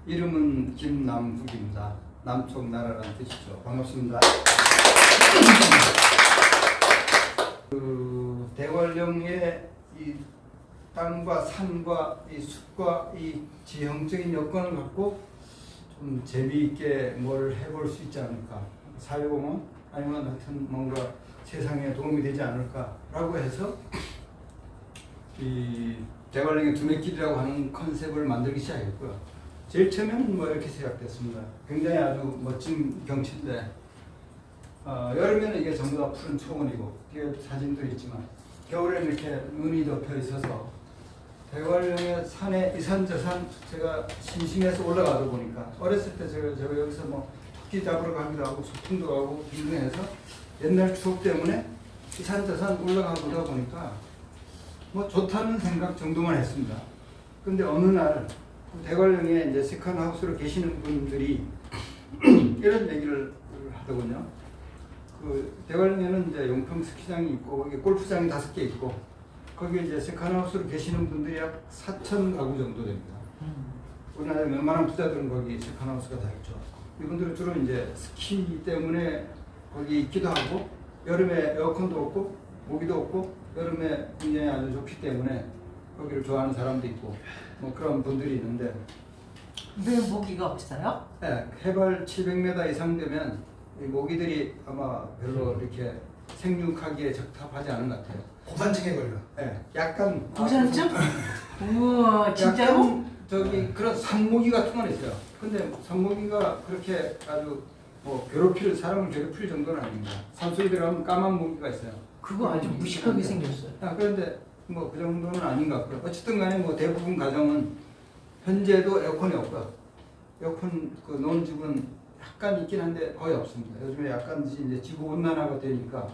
이름은 김남숙입니다. 남쪽 나라라는 뜻이죠. 반갑습니다. 대관령의 이 땅과 산과 이 숲과 이 지형적인 여건을 갖고 좀 재미있게 뭘 해볼 수 있지 않을까. 사회공헌 아니면 하여튼 뭔가 세상에 도움이 되지 않을까라고 해서 이 대관령의 두뇌길이라고 하는 컨셉을 만들기 시작했고요. 제일 처음에는 뭐 이렇게 시작됐습니다. 굉장히 아주 멋진 경치인데 여름에는 이게 전부 다 푸른 초원이고 뒤에 사진도 있지만 겨울에는 이렇게 눈이 덮여 있어서 대관령의 산에 이산저산 제가 심심해서 올라가다 보니까 어렸을 때 제가 여기서 뭐 토끼 잡으러 가기도 하고 소풍도 가고 등등해서 옛날 추억 때문에 이산저산 올라가 보다 보니까 뭐 좋다는 생각 정도만 했습니다. 근데 어느 날 대관령에 이제 세컨하우스로 계시는 분들이 이런 얘기를 하더군요. 그 대관령에는 이제 용평 스키장이 있고 거기 골프장이 5개 있고 거기에 이제 세컨하우스로 계시는 분들이 약 4,000 가구 정도 됩니다. 우리나라 웬만한 부자들은 거기 세컨하우스가 다 있죠. 이분들은 주로 이제 스키 때문에 거기 있기도 하고 여름에 에어컨도 없고 모기도 없고 여름에 굉장히 아주 좋기 때문에 거기를 좋아하는 사람도 있고 뭐 그런 분들이 있는데 왜 모기가 없어요? 네, 해발 700m 이상 되면 이 모기들이 아마 별로 이렇게 생육하기에 적합하지 않은 것 같아요. 고산증에 걸려. 네, 약간 고산증? 우와 진짜로? 약간 저기 그런 산모기 같은 건 있어요. 근데 산모기가 그렇게 아주 뭐 사람을 괴롭힐 정도는 아닙니다. 산속에 들어가면 까만 모기가 있어요. 그거 아주 무식하게 생겼어요. 그런데 뭐 그 정도는 아닌 것 같고요. 어쨌든 간에 뭐 대부분 가정은 현재도 에어컨이 없고요. 에어컨 그 놓은 집은 약간 있긴 한데 거의 없습니다. 요즘에 약간 이제 지구 온난화가 되니까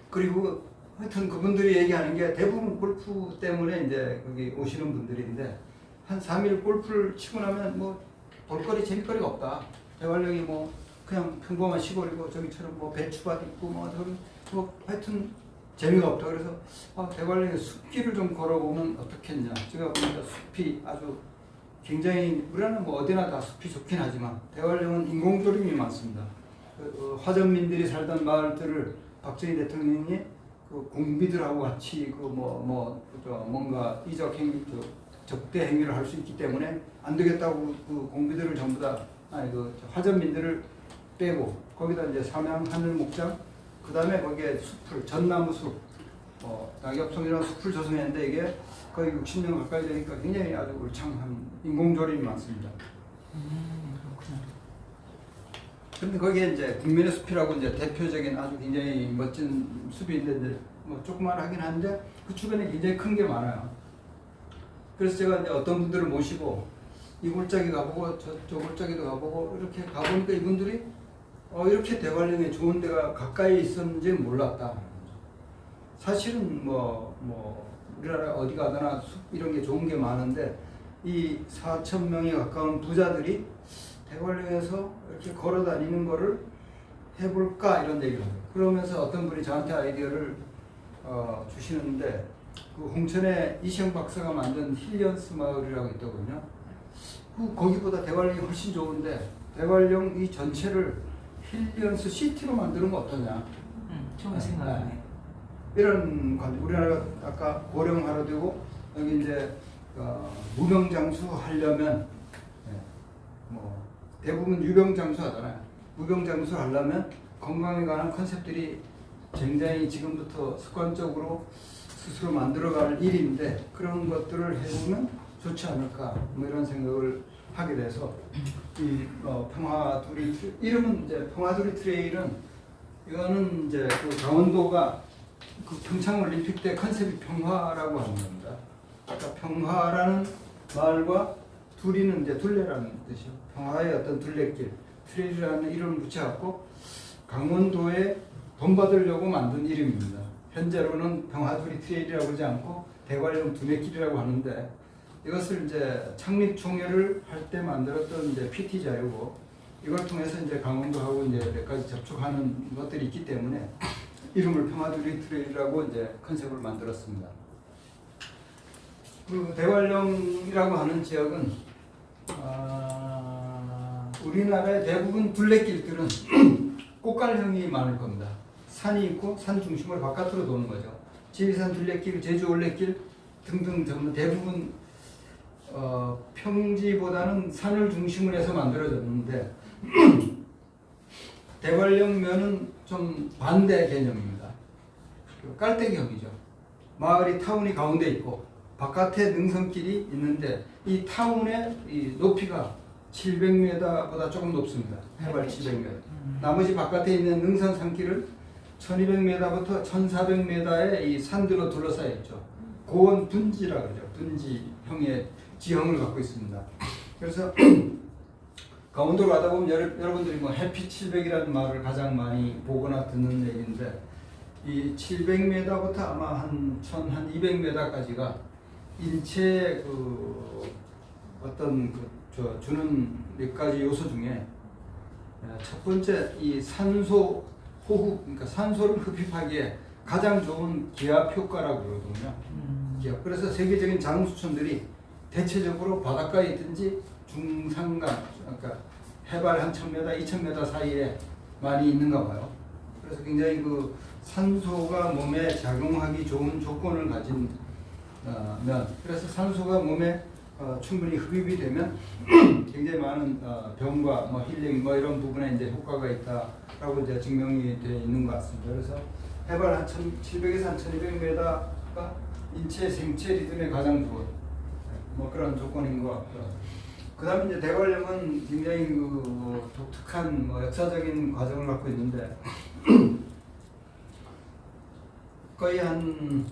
그리고 하여튼 그분들이 얘기하는 게 대부분 골프 때문에 이제 거기 오시는 분들인데 한 3일 골프를 치고 나면 뭐 볼거리 재밌거리가 없다. 대관령이 뭐 그냥 평범한 시골이고 저기처럼 뭐 배추밭 있고 뭐 저기 뭐 하여튼 재미가 없다. 그래서 대관령에 숲길을 좀 걸어보면 어떻겠냐. 제가 보니까 숲이 아주 굉장히 우리나라는 뭐 어디나 다 숲이 좋긴 하지만 대관령은 인공조림이 많습니다. 화전민들이 살던 마을들을 박정희 대통령이 그 공비들하고 같이 그 뭔가 이적 행위, 적대 행위를 할 수 있기 때문에 안 되겠다고 그 공비들을 전부 다 그 화전민들을 빼고 거기다 이제 삼양 하늘 목장 그 다음에 거기에 숲을 전나무 숲, 낙엽송이라는 숲을 조성했는데 이게 거의 60년 가까이 되니까 굉장히 아주 울창한 인공조림이 많습니다. 그렇구나. 근데 거기에 이제 국민의 숲이라고 이제 대표적인 아주 굉장히 멋진 숲이 있는데 뭐 조그만하긴 한데 그 주변에 굉장히 큰 게 많아요. 그래서 제가 이제 어떤 분들을 모시고 이 골짜기 가보고 저 골짜기도 가보고 이렇게 가보니까 이분들이 이렇게 대관령에 좋은 데가 가까이 있었는지 몰랐다. 사실은 우리나라 어디 가거나 숲 이런 게 좋은 게 많은데 이 4,000명에 가까운 부자들이 대관령에서 이렇게 걸어 다니는 거를 해볼까 이런 얘기를 해요. 그러면서 어떤 분이 저한테 아이디어를 주시는데 그 홍천에 이시영 박사가 만든 힐리언스 마을이라고 있더군요. 거기보다 대관령이 훨씬 좋은데 대관령 이 전체를 힐리언스 시티로 만드는 거 어떠냐? 좋은 생각이네. 이런 우리나라가 아까 고령화로 되고 여기 이제 무병장수 하려면 뭐 대부분 유병장수 하잖아요. 무병장수 하려면 건강에 관한 컨셉들이 굉장히 지금부터 습관적으로 스스로 만들어갈 일인데 그런 것들을 해보면 좋지 않을까 뭐 이런 생각을 하게 돼서 이 평화두리 이름은 이제 평화두리 트레일은 이거는 이제 그 강원도가 그 평창올림픽 때 컨셉이 평화라고 하는 겁니다. 그러니까 평화라는 말과 두리는 이제 둘레라는 뜻이요. 평화의 어떤 둘레길 트레일이라는 이름을 붙여갖고 강원도에 돈 받으려고 만든 이름입니다. 현재로는 평화두리 트레일이라고 그러지 않고 대관령 두뇌길이라고 하는데 이것을 이제 창립총회를 할 때 만들었던 이제 PT 자료고 이걸 통해서 이제 강원도하고 이제 몇 가지 접촉하는 것들이 있기 때문에 이름을 평화두리 트레일이라고 이제 컨셉을 만들었습니다. 그 대관령이라고 하는 지역은 우리나라의 대부분 둘레길들은 꽃갈형이 많을 겁니다. 산이 있고 산 중심으로 바깥으로 도는 거죠. 지리산 둘레길, 제주 올레길 등등 전부 대부분 평지보다는 산을 중심으로 해서 만들어졌는데 대관령면은 좀 반대 개념입니다. 깔때기형이죠. 마을이 타운이 가운데 있고 바깥에 능선길이 있는데 이 타운의 이 높이가 700m보다 조금 높습니다. 해발 700m. 나머지 바깥에 있는 능선 산길을 1200m부터 1400m의 이 산들로 둘러싸여 있죠. 고원 둔지라고 그러죠. 둔지형의 지형을 갖고 있습니다. 그래서 강원도 가다 보면 여러분들이 뭐 해피 700이라는 말을 가장 많이 보거나 듣는 얘기인데 이 700m부터 아마 한 1200m까지가 인체의 그 어떤 주는 몇 가지 요소 중에 첫 번째 이 산소 호흡, 그러니까 산소를 흡입하기에 가장 좋은 기압 효과라고 그러거든요. 기압. 그래서 세계적인 장수촌들이 대체적으로 바닷가에 있든지 중산간, 그러니까 해발 한 1000m, 2000m 사이에 많이 있는가 봐요. 그래서 굉장히 그 산소가 몸에 작용하기 좋은 조건을 가진 면, 그래서 산소가 몸에 충분히 흡입이 되면 굉장히 많은 병과 뭐 힐링 뭐 이런 부분에 이제 효과가 있다라고 이제 증명이 되어 있는 것 같습니다. 그래서 해발 한 1700에서 한 1200m가 인체 생체 리듬에 가장 좋은 뭐 그런 조건인 것 같고요. 그다음에 이제 대관령은 굉장히 그 독특한 뭐 역사적인 과정을 갖고 있는데 거의 한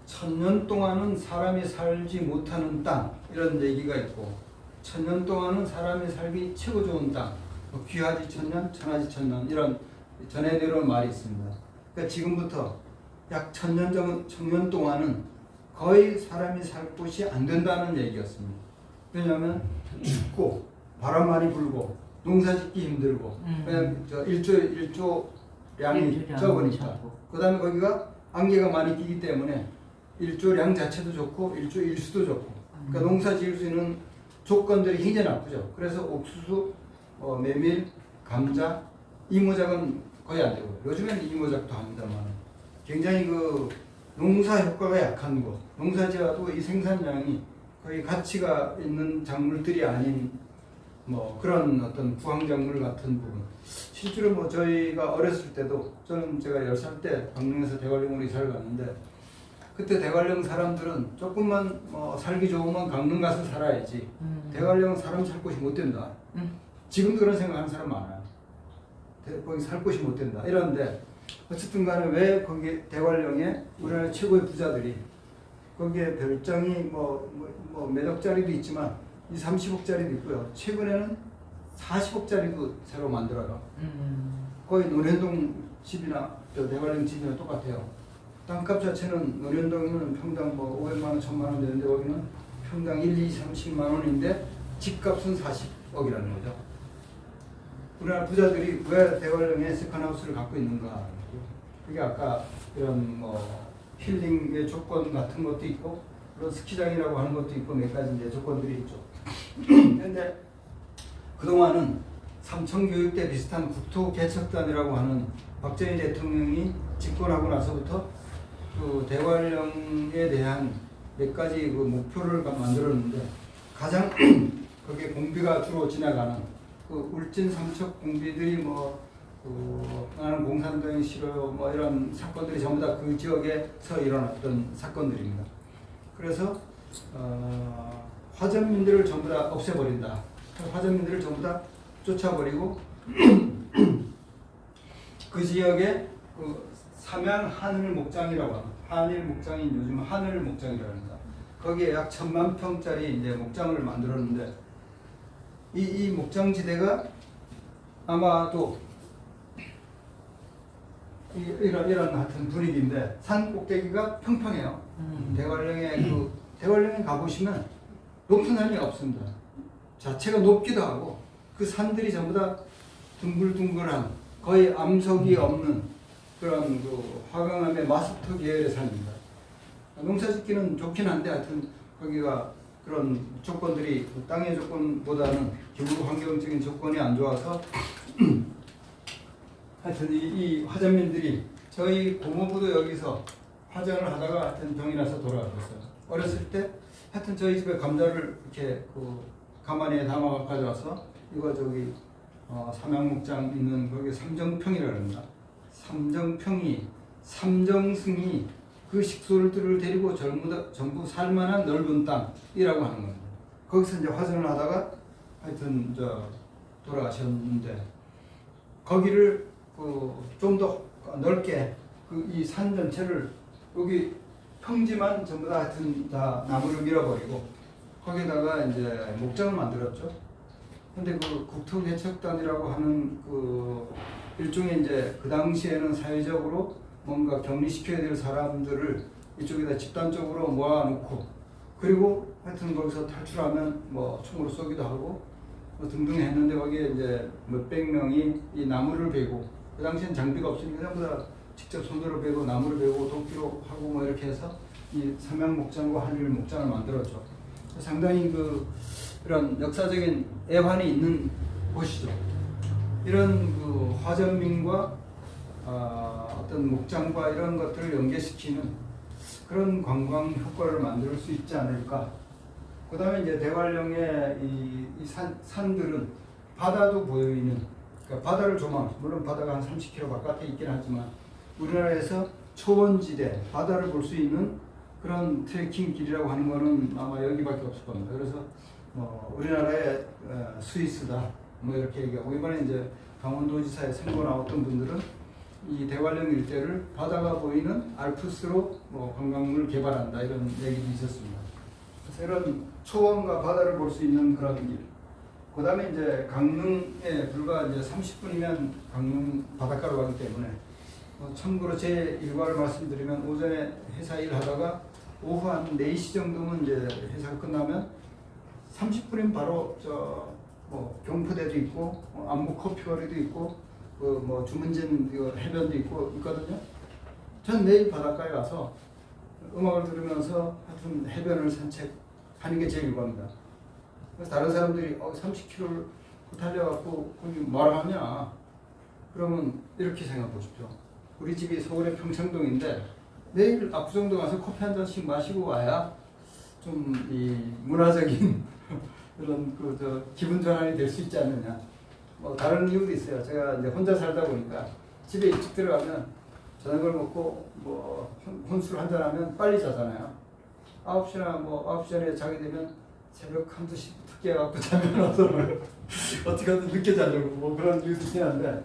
1000년 동안은 사람이 살지 못하는 땅 이런 얘기가 있고 1000년 동안은 사람이 살기 최고 좋은 땅 뭐 귀하지 천년, 천하지 천년 이런 전해 내려온 말이 있습니다. 그러니까 지금부터 약 1000년 동안은 거의 사람이 살 곳이 안 된다는 얘기였습니다. 왜냐하면 춥고 바람 많이 불고 농사짓기 힘들고 그냥 일조량이 적으니까 그 다음에 거기가 안개가 많이 끼기 때문에 일조량 자체도 좋고 일조 일수도 좋고 그러니까 농사 지을 수 있는 조건들이 굉장히 나쁘죠. 그래서 옥수수, 메밀, 감자, 이모작은 거의 안 되고 요즘에는 이모작도 합니다만 굉장히 그 농사 효과가 약한 곳, 농사 지어도 이 생산량이 거의 가치가 있는 작물들이 아닌 뭐 그런 어떤 부황작물 같은 부분. 실제로 뭐 저희가 어렸을 때도 저는 제가 10살 때 강릉에서 대관령으로 이사를 갔는데 그때 대관령 사람들은 조금만 살기 좋으면 강릉 가서 살아야지 대관령은 사람 살 곳이 못 된다. 지금도 그런 생각하는 사람 많아요. 거기 살 곳이 못 된다. 이런데 어쨌든 간에 왜 거기 대관령에 우리나라 최고의 부자들이 거기에 별장이 몇 억짜리도 있지만 30억짜리도 있고요. 최근에는 40억짜리도 새로 만들어요. 거의 논현동 집이나 대관령 집이나 똑같아요. 땅값 자체는 논현동이면 평당 500만 원, 1000만 원 되는데 여기는 평당 1, 2, 30만 원인데 집값은 40억이라는 거죠. 우리나라 부자들이 왜 대관령에 세컨하우스를 갖고 있는가? 그게 아까 이런 힐링의 조건 같은 것도 있고 물론 스키장이라고 하는 것도 있고 몇 가지 이제 조건들이 있죠. 그런데 그동안은 삼청교육대 비슷한 국토개척단이라고 하는 박정희 대통령이 집권하고 나서부터 그 대관령에 대한 몇 가지 그 목표를 만들었는데 가장 거기에 공비가 주로 지나가는 그 울진 삼척 공비들이 나는 공산당이 싫어요 이런 사건들이 전부 다 그 지역에서 일어났던 사건들입니다. 그래서 화전민들을 전부 다 없애버린다. 화전민들을 전부 다 쫓아버리고 그 지역에 그 삼양 하늘 목장이라고 합니다. 한일 목장인 요즘 하늘 목장이라고 합니다. 거기에 약 1000만 평짜리 이제 목장을 만들었는데 이 목장지대가 아마도 이런 하여튼 분위기인데 산 꼭대기가 평평해요. 대관령에 가보시면 높은 산이 없습니다. 자체가 높기도 하고 그 산들이 전부 다 둥글둥글한 거의 암석이 없는 그런 그 화강암의 마스터 계열의 산입니다. 농사짓기는 좋긴 한데 하여튼 거기가 그런 조건들이 땅의 조건보다는 기후 환경적인 조건이 안 좋아서 하여튼 이 화전민들이 저희 고모부도 여기서 화전을 하다가 하여튼 병이 나서 돌아가셨어요. 어렸을 때 하여튼 저희 집에 감자를 이렇게 그 가마니에 담아 가져와서 이거 저기 삼양목장 있는 거기 삼정평이라고 합니다. 삼정승이 그 식솔들을 데리고 전부 살만한 넓은 땅이라고 하는 겁니다. 거기서 이제 화전을 하다가 하여튼 돌아가셨는데 거기를 좀 더 넓게 이 산 전체를 여기 평지만 전부 다 하여튼 다 나무를 밀어버리고 거기다가 이제 목장을 만들었죠. 근데 그 국토개척단이라고 하는 그 일종의 이제 그 당시에는 사회적으로 뭔가 격리시켜야 될 사람들을 이쪽에다 집단적으로 모아놓고 그리고 하여튼 거기서 탈출하면 뭐 총으로 쏘기도 하고 뭐 등등 했는데 거기에 이제 몇백 명이 이 나무를 베고 그 당시엔 장비가 없으니까 전부 다 직접 손으로 베고 나무를 베고 도끼로 하고 뭐 이렇게 해서 이 삼양목장과 한일목장을 만들었죠. 상당히 이런 역사적인 애환이 있는 곳이죠. 이런 그 화전민과 어떤 목장과 이런 것들을 연계시키는 그런 관광 효과를 만들 수 있지 않을까. 그 다음에 이제 대관령의 이 산들은 바다도 보이는, 그러니까 바다를 조망, 물론 바다가 한 30km 바깥에 있긴 하지만 우리나라에서 초원지대, 바다를 볼 수 있는 그런 트레킹 길이라고 하는 거는 아마 여기밖에 없을 겁니다. 그래서 우리나라의 스위스다, 뭐 이렇게 얘기하고 이번에 이제 강원도지사에 선거 나왔던 분들은 이 대관령 일대를 바다가 보이는 알프스로 관광을 개발한다 이런 얘기도 있었습니다. 그래서 이런 초원과 바다를 볼 수 있는 그런 길. 그 다음에 이제 강릉에 불과 이제 30분이면 강릉 바닷가로 가기 때문에 참고로 제 일과를 말씀드리면 오전에 회사 일 하다가 오후 한 4시 정도면 이제 회사가 끝나면 30분이면 바로 경포대도 있고 안목 커피거리도 있고 주문진 해변도 있거든요. 전 매일 바닷가에 가서 음악을 들으면서 하여튼 해변을 산책하는 게 제 일과입니다. 그래서 다른 사람들이 30km를 달려갖고 거기 뭐라 하냐 그러면 이렇게 생각해 보십시오. 우리 집이 서울의 평창동인데 내일 압구정동 가서 커피 한 잔씩 마시고 와야 좀 이 문화적인 이런 기분 전환이 될 수 있지 않느냐. 다른 이유도 있어요. 제가 이제 혼자 살다 보니까 집에 일찍 들어가면 저녁을 먹고 혼술 한잔 하면 빨리 자잖아요. 9시나 9시 전에 자게 되면 새벽 1~2시부터 깨갖고 잠이 와서 어떻게든 늦게 자려고 그런 이유도 있긴 한데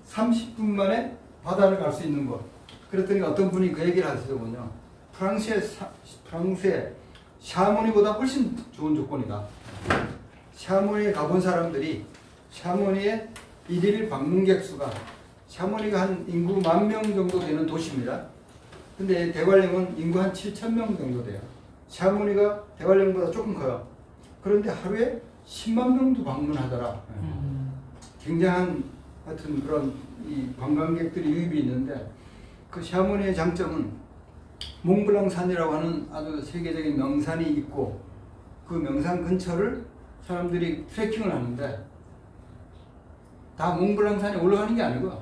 30분 만에 바다를 갈 수 있는 곳. 그랬더니 어떤 분이 그 얘기를 하시더군요. 프랑스의 샤모니보다 훨씬 좋은 조건이다. 샤모니에 가본 사람들이 샤모니의 일일 방문객 수가 샤모니가 한 인구 10,000명 정도 되는 도시입니다. 근데 대관령은 인구 한 7,000명 정도 돼요. 샤모니가 대관령보다 조금 커요. 그런데 하루에 10만 명도 방문하더라. 굉장한 하여튼 그런 이 관광객들이 유입이 있는데 그 샤모니의 장점은 몽블랑산이라고 하는 아주 세계적인 명산이 있고 그 명산 근처를 사람들이 트레킹을 하는데 다 몽블랑산에 올라가는 게 아니고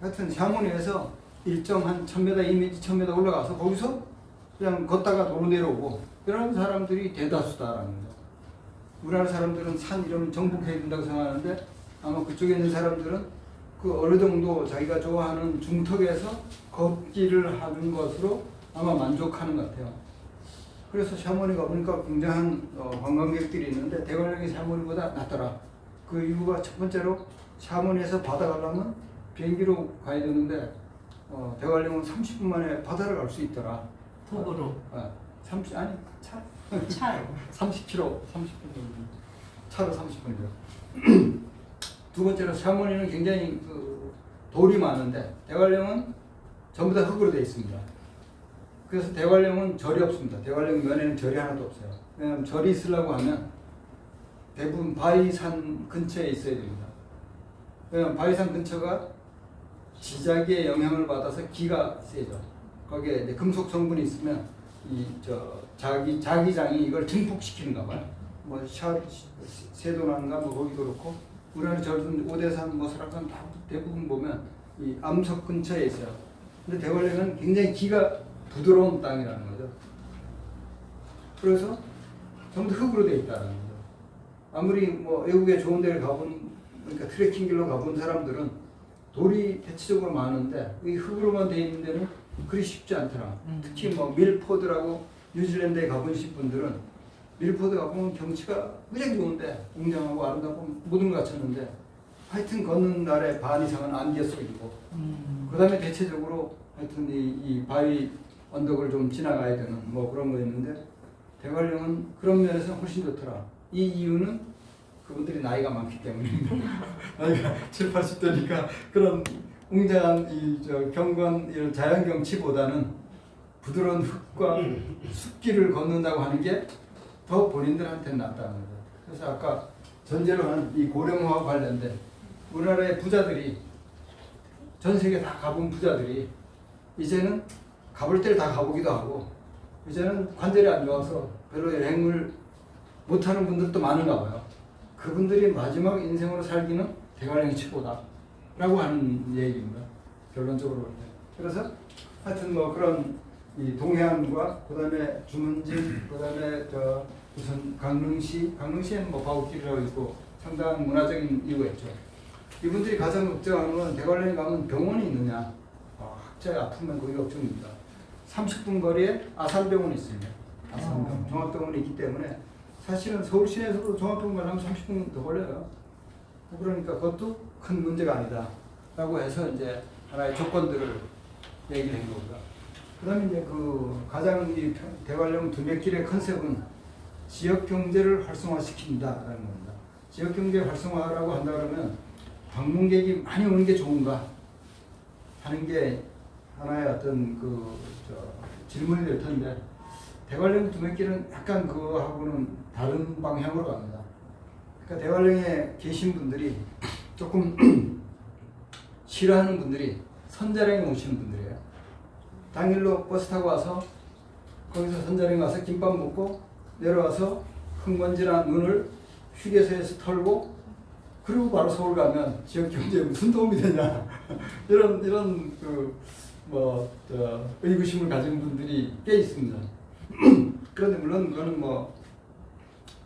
하여튼 샤모니에서 일정 한 1000m, 2000m 올라가서 거기서 그냥 걷다가 도로 내려오고 이런 사람들이 대다수다라는 거죠. 우리나라 사람들은 산 이러면 정복해야 된다고 생각하는데 아마 그쪽에 있는 사람들은 그 어느 정도 자기가 좋아하는 중턱에서 걷기를 하는 것으로 아마 만족하는 것 같아요. 그래서 샤모니 가보니까 굉장한 관광객들이 있는데 대관령이 샤모니보다 낫더라. 그 이유가 첫 번째로 샤모니에서 바다 가려면 비행기로 가야 되는데 대관령은 30분 만에 바다를 갈 수 있더라. 도보로. 30km. 30분 정도. 차로 30분이죠. 두 번째로 샤모니는 굉장히 돌이 많은데 대관령은 전부 다 흙으로 되어 있습니다. 그래서 대관령은 절이 없습니다. 대관령 면에는 절이 하나도 없어요. 왜냐하면 절이 있으려고 하면 대부분 바위산 근처에 있어야 됩니다. 왜냐하면 바위산 근처가 지자기의 영향을 받아서 기가 세죠. 거기에 이제 금속 성분이 있으면 자기장이 이걸 증폭시키는가 봐요. 뭐 세도난가 뭐 거기도 그렇고 우리나라 저런 오대산 뭐 설악산 다 대부분 보면 이 암석 근처에 있어요. 근데 대관령은 굉장히 기가 부드러운 땅이라는 거죠. 그래서 전부 흙으로 되어 있다는 거죠. 아무리 뭐 외국에 좋은 데를 가본, 그러니까 트레킹 길로 가본 사람들은 돌이 대체적으로 많은데 이 흙으로만 되어 있는 데는 그리 쉽지 않더라. 특히 뭐 밀포드라고 뉴질랜드에 가보신 분들은 밀포드 가보면 경치가 그냥 좋은데 웅장하고 아름답고 모든 것 갖췄는데 하여튼 걷는 날에 반 이상은 안개 속이고 그 다음에 대체적으로 하여튼 이 바위 언덕을 좀 지나가야 되는 뭐 그런 거 있는데 대관령은 그런 면에서 훨씬 좋더라. 이 이유는 그분들이 나이가 많기 때문입니다. 나이가 7, 80대니까 그런 웅장한 경관 이런 자연 경치보다는 부드러운 흙과 숲길을 걷는다고 하는 게 더 본인들한테는 낫다는 거죠. 그래서 아까 전제로 한 이 고령화와 관련된 우리나라의 부자들이 전 세계 다 가본 부자들이 이제는 가볼 때를 다 가보기도 하고 이제는 관절이 안 좋아서 별로 여행을 못하는 분들도 많은가 봐요. 그분들이 마지막 인생으로 살기는 대관령이 최고다 라고 하는 얘기입니다. 결론적으로 볼 때. 그래서 하여튼 뭐 그런 이 동해안과 그 다음에 주문진, 그 다음에 무슨 강릉시에는 뭐 바우길이라고 있고 상당한 문화적인 이유가 있죠. 이분들이 가장 걱정하는 건 대관령에 가면 병원이 있느냐. 학자의 아프면 거기 걱정입니다. 30분 거리에 아산병원이 있습니다. 아산병원, 종합병원이 있기 때문에 사실은 서울 시내에서도 종합병원 가려면 30분 더 걸려요. 그러니까 그것도 큰 문제가 아니다 라고 해서 이제 하나의 조건들을 얘기를 한 겁니다. 그 다음에 이제 가장 이 대관령 두메길의 컨셉은 지역 경제를 활성화시킨다라는 겁니다. 지역 경제 활성화라고 한다 그러면 방문객이 많이 오는 게 좋은가 하는 게 하나의 어떤 질문이 될 텐데 대관령 두메길은 약간 그거하고는 다른 방향으로 갑니다. 그러니까 대관령에 계신 분들이 조금 싫어하는 분들이 선자령에 오시는 분들이에요. 당일로 버스 타고 와서 거기서 선자령 가서 김밥 먹고 내려와서 흙먼지나 눈을 휴게소에서 털고 그리고 바로 서울 가면 지역 경제에 무슨 도움이 되냐 이런 의구심을 가진 분들이 꽤 있습니다. 그런데 물론 그거는 뭐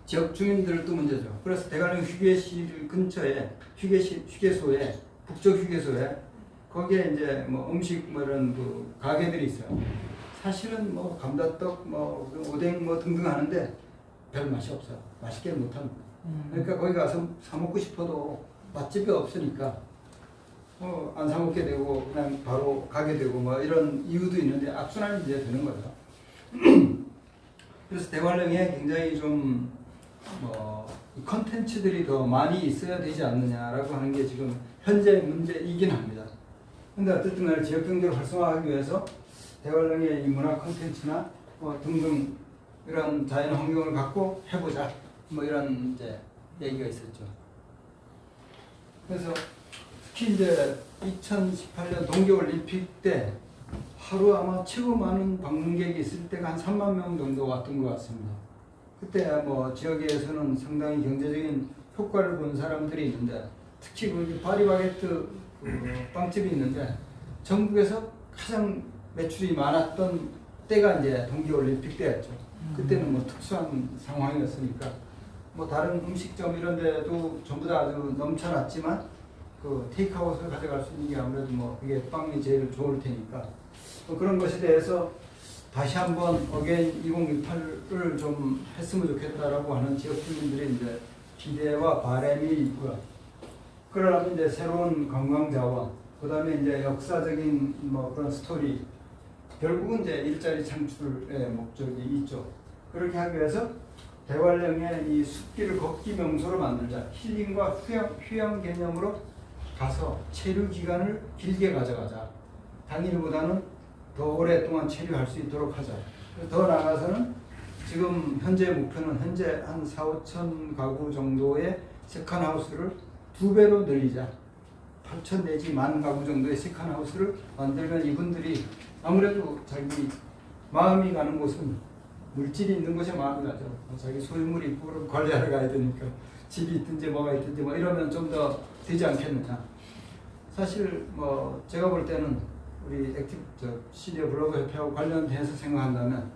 지역 주민들도 문제죠. 그래서 대관령 휴게실 근처에 휴게소에 북쪽 휴게소에 거기에 이제 뭐 음식 뭐 이런 가게들이 있어요. 사실은 뭐 감자떡 뭐 오뎅 뭐 등등 하는데 별 맛이 없어요. 맛있게 못합니다. 그러니까 거기 가서 사 먹고 싶어도 맛집이 없으니까 안 사 먹게 되고 그냥 바로 가게 되고 뭐 이런 이유도 있는데 악순환이 이제 되는 거죠. 그래서 대관령에 굉장히 좀 컨텐츠들이 더 많이 있어야 되지 않느냐라고 하는 게 지금 현재 문제이긴 합니다. 근데 어쨌든 간에 지역 경제를 활성화하기 위해서 대관령의 이 문화 콘텐츠나 등등 이런 자연 환경을 갖고 해보자 뭐 이런 이제 얘기가 있었죠. 그래서 특히 이제 2018년 동계올림픽 때 하루 아마 최고 많은 방문객이 있을 때가 한 3만 명 정도 왔던 것 같습니다. 그때 뭐 지역에서는 상당히 경제적인 효과를 본 사람들이 있는데 특히 거기 파리바게뜨 빵집이 있는데 전국에서 가장 매출이 많았던 때가 이제 동계올림픽 때였죠. 그때는 뭐 특수한 상황이었으니까 뭐 다른 음식점 이런 데도 전부 다 아주 넘쳐났지만 테이크아웃을 가져갈 수 있는 게 아무래도 뭐 그게 빵이 제일 좋을 테니까 그런 것에 대해서 다시 한번 어게인 2018을 좀 했으면 좋겠다라고 하는 지역 주민들의 이제 기대와 바람이 있고요. 그러려면 이제 새로운 관광 자원, 그 다음에 이제 역사적인 뭐 그런 스토리, 결국은 이제 일자리 창출의 목적이 있죠. 그렇게 하기 위해서 대관령의 이 숲길을 걷기 명소로 만들자. 힐링과 휴양 개념으로 가서 체류 기간을 길게 가져가자. 당일보다는 더 오랫동안 체류할 수 있도록 하자. 더 나아가서는 지금 현재 목표는 현재 한 4,5천 가구 정도의 세컨하우스를 2배로 늘리자. 8천 내지 10,000 가구 정도의 세컨하우스를 만들면 이분들이 아무래도 자기 마음이 가는 곳은 물질이 있는 곳에 마음이 가죠. 자기 소유물이 있고 그럼 관리하러 가야 되니까 집이 있든지 뭐가 있든지 뭐 이러면 좀 더 되지 않겠느냐. 사실 뭐 제가 볼 때는 우리 시니어 블로그 협회하고 관련해서 생각한다면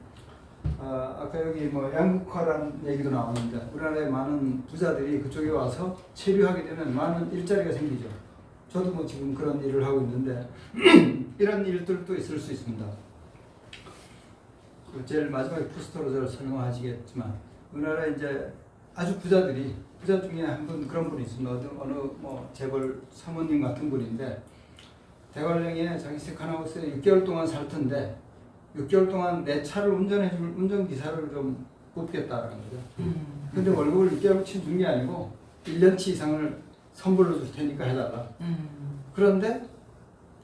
아까 여기 뭐 양극화라는 얘기도 나오는데 우리나라의 많은 부자들이 그쪽에 와서 체류하게 되면 많은 일자리가 생기죠. 저도 뭐 지금 그런 일을 하고 있는데 이런 일들도 있을 수 있습니다. 제일 마지막에 포스터로 저를 설명하시겠지만 우리나라 이제 아주 부자들이 부자 중에 한 분 그런 분이 있습니다. 어느 뭐 재벌 사모님 같은 분인데 대관령에 자기 세컨하우스에 6개월 동안 살 텐데 6개월 동안 내 차를 운전해줄 운전기사를 좀 뽑겠다라는 거죠. 근데 월급을 6개월치 준 게 아니고 1년치 이상을 선불로 줄 테니까 해달라. 그런데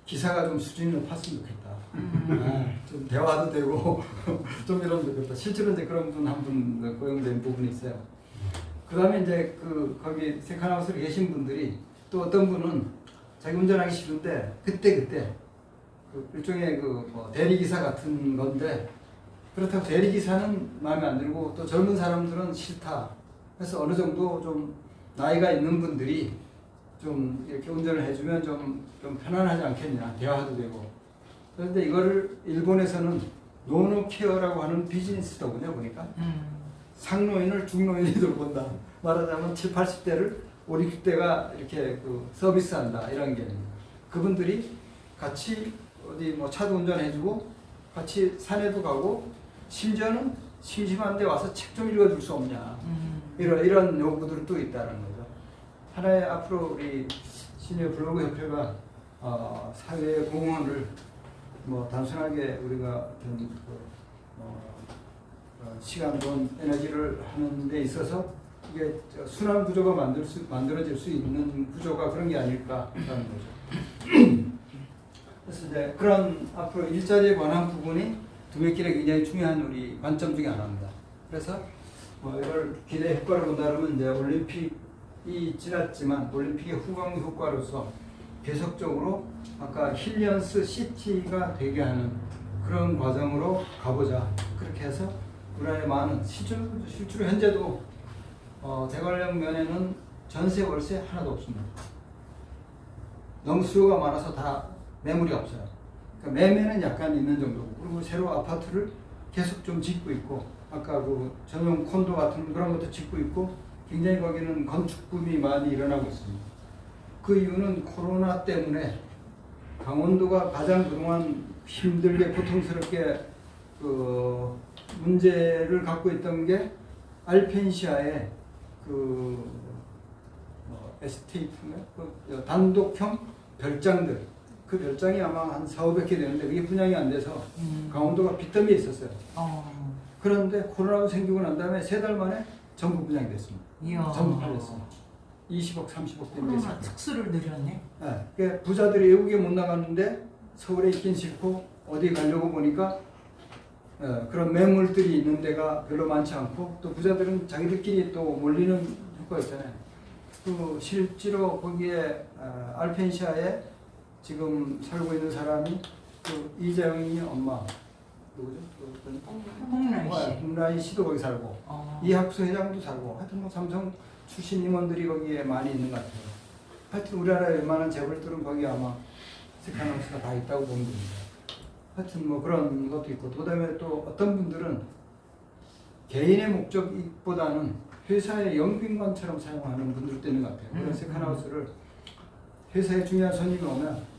기사가 좀 수준이 높았으면 좋겠다. 좀 대화도 되고 좀 이러면 좋겠다. 실제로 이제 그런 분 한 분 고용된 부분이 있어요. 그 다음에 이제 거기 세컨하우스에 계신 분들이 또 어떤 분은 자기 운전하기 싫은데 그때 일종의 뭐 대리기사 같은 건데 그렇다고 대리기사는 마음에 안 들고 또 젊은 사람들은 싫다. 그래서 어느 정도 좀 나이가 있는 분들이 좀 이렇게 운전을 해주면 좀 편안하지 않겠냐. 대화도 되고. 그런데 이거를 일본에서는 노노케어라고 하는 비즈니스더군요. 보니까. 상노인을 중노인으로 본다. 말하자면 7, 80대를 5, 60대가 이렇게 서비스한다. 이런 게. 그분들이 같이 어디 뭐 차도 운전해주고 같이 산에도 가고 심지어는 심심한데 와서 책 좀 읽어줄 수 없냐. 이런 요구들도 있다는 거죠. 하나의 앞으로 우리 시니어 블로그 협회가 사회의 공헌을 뭐 단순하게 우리가 어떤 시간, 돈, 에너지를 하는 데 있어서 이게 순환 구조가 만들어질 수 있는 구조가 그런 게 아닐까라는 거죠. 그래서 이제 그런 앞으로 일자리에 관한 부분이 두메길에 굉장히 중요한 우리 관점 중에 하나입니다. 그래서 이걸 기대 효과를 본다면 이제 올림픽이 지났지만 올림픽의 후광 효과로서 계속적으로 아까 힐리언스 시티가 되게 하는 그런 과정으로 가보자. 그렇게 해서 우리나라의 많은 실제로 현재도 대관령 면에는 전세 월세 하나도 없습니다. 너무 수요가 많아서 다 매물이 없어요. 그러니까 매매는 약간 있는 정도고 그리고 새로 아파트를 계속 좀 짓고 있고 아까 전용 콘도 같은 그런 것도 짓고 있고 굉장히 거기는 건축붐이 많이 일어나고 있습니다. 그 이유는 코로나 때문에 강원도가 가장 그동안 힘들게 고통스럽게 문제를 갖고 있던 게 알펜시아의 에스테이트인가? 단독형 별장들. 그 별장이 아마 한 4, 500개 되는데 그게 분양이 안 돼서 강원도가 빚더미에 있었어요. 그런데 코로나가 생기고 난 다음에 3달 만에 전부 분양이 됐습니다. 이야. 전부 팔렸습니다. 20억, 30억 되는 게 특수를 늘렸네. 네, 그러니까 부자들이 외국에 못 나갔는데 서울에 있긴 싫고 어디 가려고 보니까 그런 매물들이 있는 데가 별로 많지 않고 또 부자들은 자기들끼리 또 몰리는 효과가 있잖아요. 실제로 거기에 알펜시아에 지금 살고 있는 사람이 이재영이 엄마 누구죠? 홍라희 씨도 거기 살고 이학수 회장도 살고 하여튼 뭐 삼성 출신 임원들이 거기에 많이 있는 것 같아요. 하여튼 우리나라의 웬만한 재벌들은 거기 아마 세컨하우스가 다 있다고 보면 됩니다. 하여튼 뭐 그런 것도 있고 그 다음에 또 어떤 분들은 개인의 목적보다는 회사의 영빈관처럼 사용하는 분들도 있는 것 같아요. 그런 세컨하우스를 회사에 중요한 손님이 오면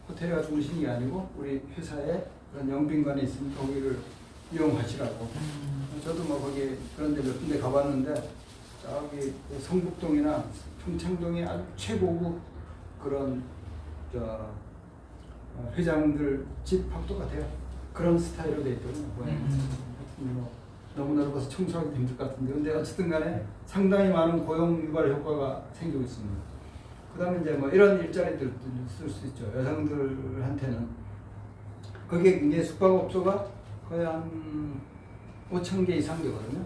호텔가 중심이 아니고 우리 회사에 그런 영빈관이 있으면 거기를 이용하시라고. 저도 뭐 거기 그런 데 몇 군데 가봤는데 저기 성북동이나 평창동에 아주 최고급 그런 회장들 집하고 똑같아요. 그런 스타일로 돼 있거든요. 뭐 너무 넓어서 청소하기 힘들 것 같은데 근데 어쨌든 간에 상당히 많은 고용 유발 효과가 생기고 있습니다. 그 다음에 이제 뭐 이런 일자리들도 쓸 수 있죠. 여성들한테는 거기에 굉장히 숙박업소가 거의 한 5,000개 이상 되거든요.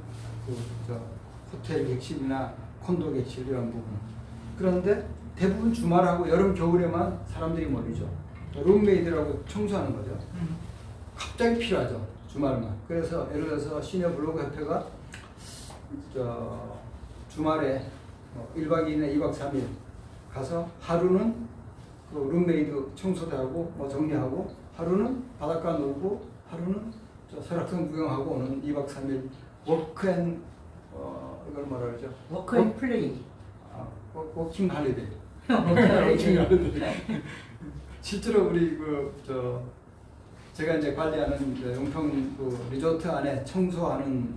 호텔 객실이나 콘도 객실 이런 부분. 그런데 대부분 주말하고 여름 겨울에만 사람들이 몰리죠. 룸메이드라고 청소하는 거죠. 갑자기 필요하죠. 주말만. 그래서 예를 들어서 시니어 블로그 협회가 주말에 1박 2일에 2박 3일 가서 하루는 그 룸메이드 청소도 하고 뭐 정리하고 하루는 바닷가 놀고 하루는 설악산 구경하고 오는 2박 3일 워크앤 이걸 뭐라 그러죠? 워크앤 플레이. 워킹 할리데이. 워킹 실제로 우리 제가 이제 관리하는 용평 리조트 안에 청소하는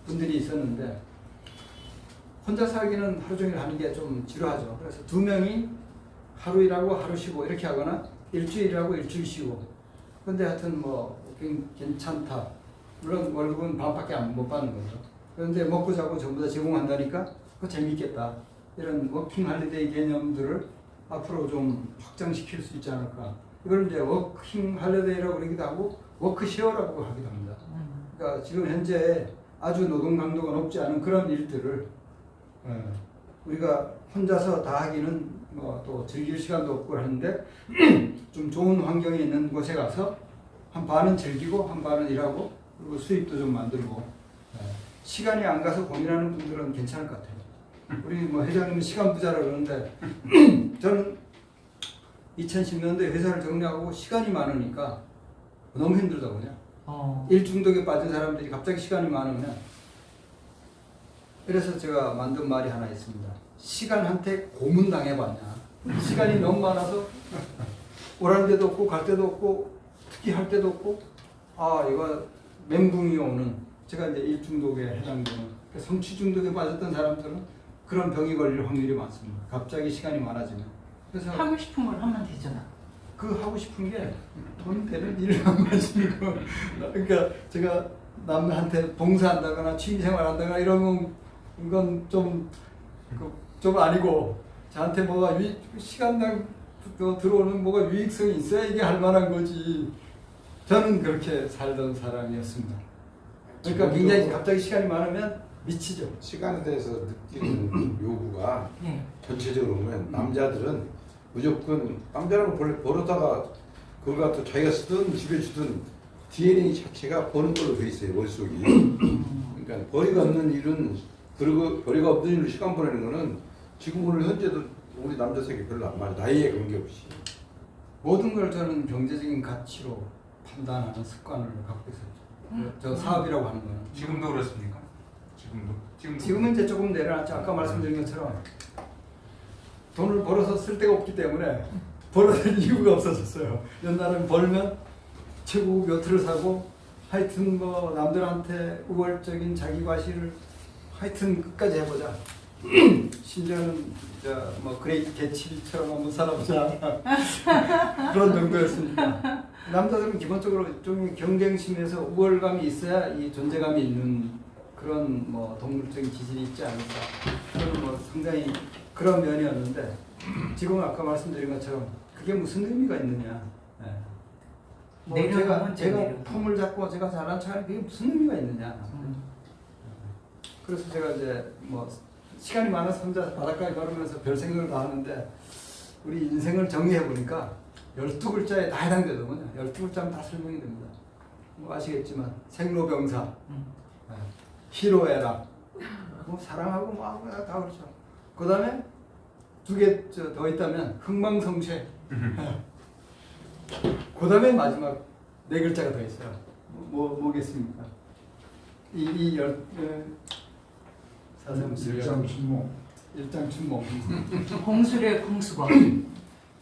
분들이 있었는데 혼자 살기는 하루 종일 하는 게 좀 지루하죠. 그래서 2명이 하루 일하고 하루 쉬고 이렇게 하거나 일주일 일하고 일주일 쉬고. 근데 하여튼 뭐 괜찮다. 물론 월급은 반밖에 못 받는 거죠. 그런데 먹고 자고 전부 다 제공한다니까 그거 재밌겠다. 이런 워킹 할리데이 개념들을 앞으로 좀 확장시킬 수 있지 않을까. 이걸 이제 워킹 할리데이라고 그러기도 하고 워크쉐어라고 하기도 합니다. 그러니까 지금 현재 아주 노동 강도가 높지 않은 그런 일들을 우리가 혼자서 다 하기는 또 즐길 시간도 없고 하는데 좀 좋은 환경에 있는 곳에 가서 한 반은 즐기고 한 반은 일하고 그리고 수입도 좀 만들고 시간이 안 가서 고민하는 분들은 괜찮을 것 같아요. 우리 회장님은 시간 부자라 그러는데 저는 2010년도에 회사를 정리하고 시간이 많으니까 너무 힘들더군요. 일 중독에 빠진 사람들이 갑자기 시간이 많으면 그래서 제가 만든 말이 하나 있습니다. 시간한테 고문당해봤냐. 시간이 너무 많아서 오라는 데도 없고 갈 데도 없고 특히 할 데도 없고 이거 멘붕이 오는 제가 이제 일 중독에 해당되는 성취 중독에 빠졌던 사람들은 그런 병이 걸릴 확률이 많습니다. 갑자기 시간이 많아지면. 그래서 하고 싶은 걸 하면 되잖아. 하고 싶은 게 돈 되는 일을 안 가지고 그러니까 제가 남한테 봉사한다거나 취미생활 한다거나 이런 건 좀 아니고 저한테 뭐가 시간당 들어오는 뭐가 유익성이 있어야 이게 할 만한 거지. 저는 그렇게 살던 사람이었습니다. 그러니까 굉장히 갑자기 시간이 많으면 미치죠. 시간에 대해서 느끼는 요구가 전체적으로 보면 남자들은 무조건 남자라고 버릇다가 그걸 갖다 자기가 쓰든 집에 주든 DNA 자체가 버는 걸로 돼 있어요 머릿속이. 그러니까 벌이가 없는 일은 그리고 벌이가 없는 일로 시간 보내는 거는 지금 오늘 현재도 우리 남자 세계 별로 안 맞아. 나이에 관계없이 모든 걸 저는 경제적인 가치로 판단하는 습관을 갖고 있었죠. 저 사업이라고 하는 거는. 지금도 그렇습니까? 지금은 이제 조금 내려놨죠. 아까 말씀드린 것처럼 돈을 벌어서 쓸 데가 없기 때문에 벌어들 이유가 없어졌어요. 옛날엔 벌면 최고급 요트를 사고 하여튼 남들한테 우월적인 자기 과시를 하여튼 끝까지 해보자. 심지어는 그레이트 개칠처럼 한번 살아보자. 그런 정도였으니까. 남자들은 기본적으로 좀 경쟁심에서 우월감이 있어야 이 존재감이 있는 그런 동물적인 기질이 있지 않을까. 저는 상당히 그런 면이었는데 지금은 아까 말씀드린 것처럼 그게 무슨 의미가 있느냐. 제가 품을 잡고 제가 잘난 척하는 그게 무슨 의미가 있느냐. 그래서 제가 이제 시간이 많아서 혼자 바닷가에 걸으면서 별 생각을 다 하는데 우리 인생을 정리해 보니까 12글자에 다 해당되더군요. 12글자면 다 설명이 됩니다. 아시겠지만 생로병사, 희로애락, 사랑하고 다 그렇죠. 그 다음에 2개 더 있다면 흥망성쇠. 그 다음에 마지막 4글자가 더 있어요. 뭐겠습니까? 일장춘몽. 공수래 공수광.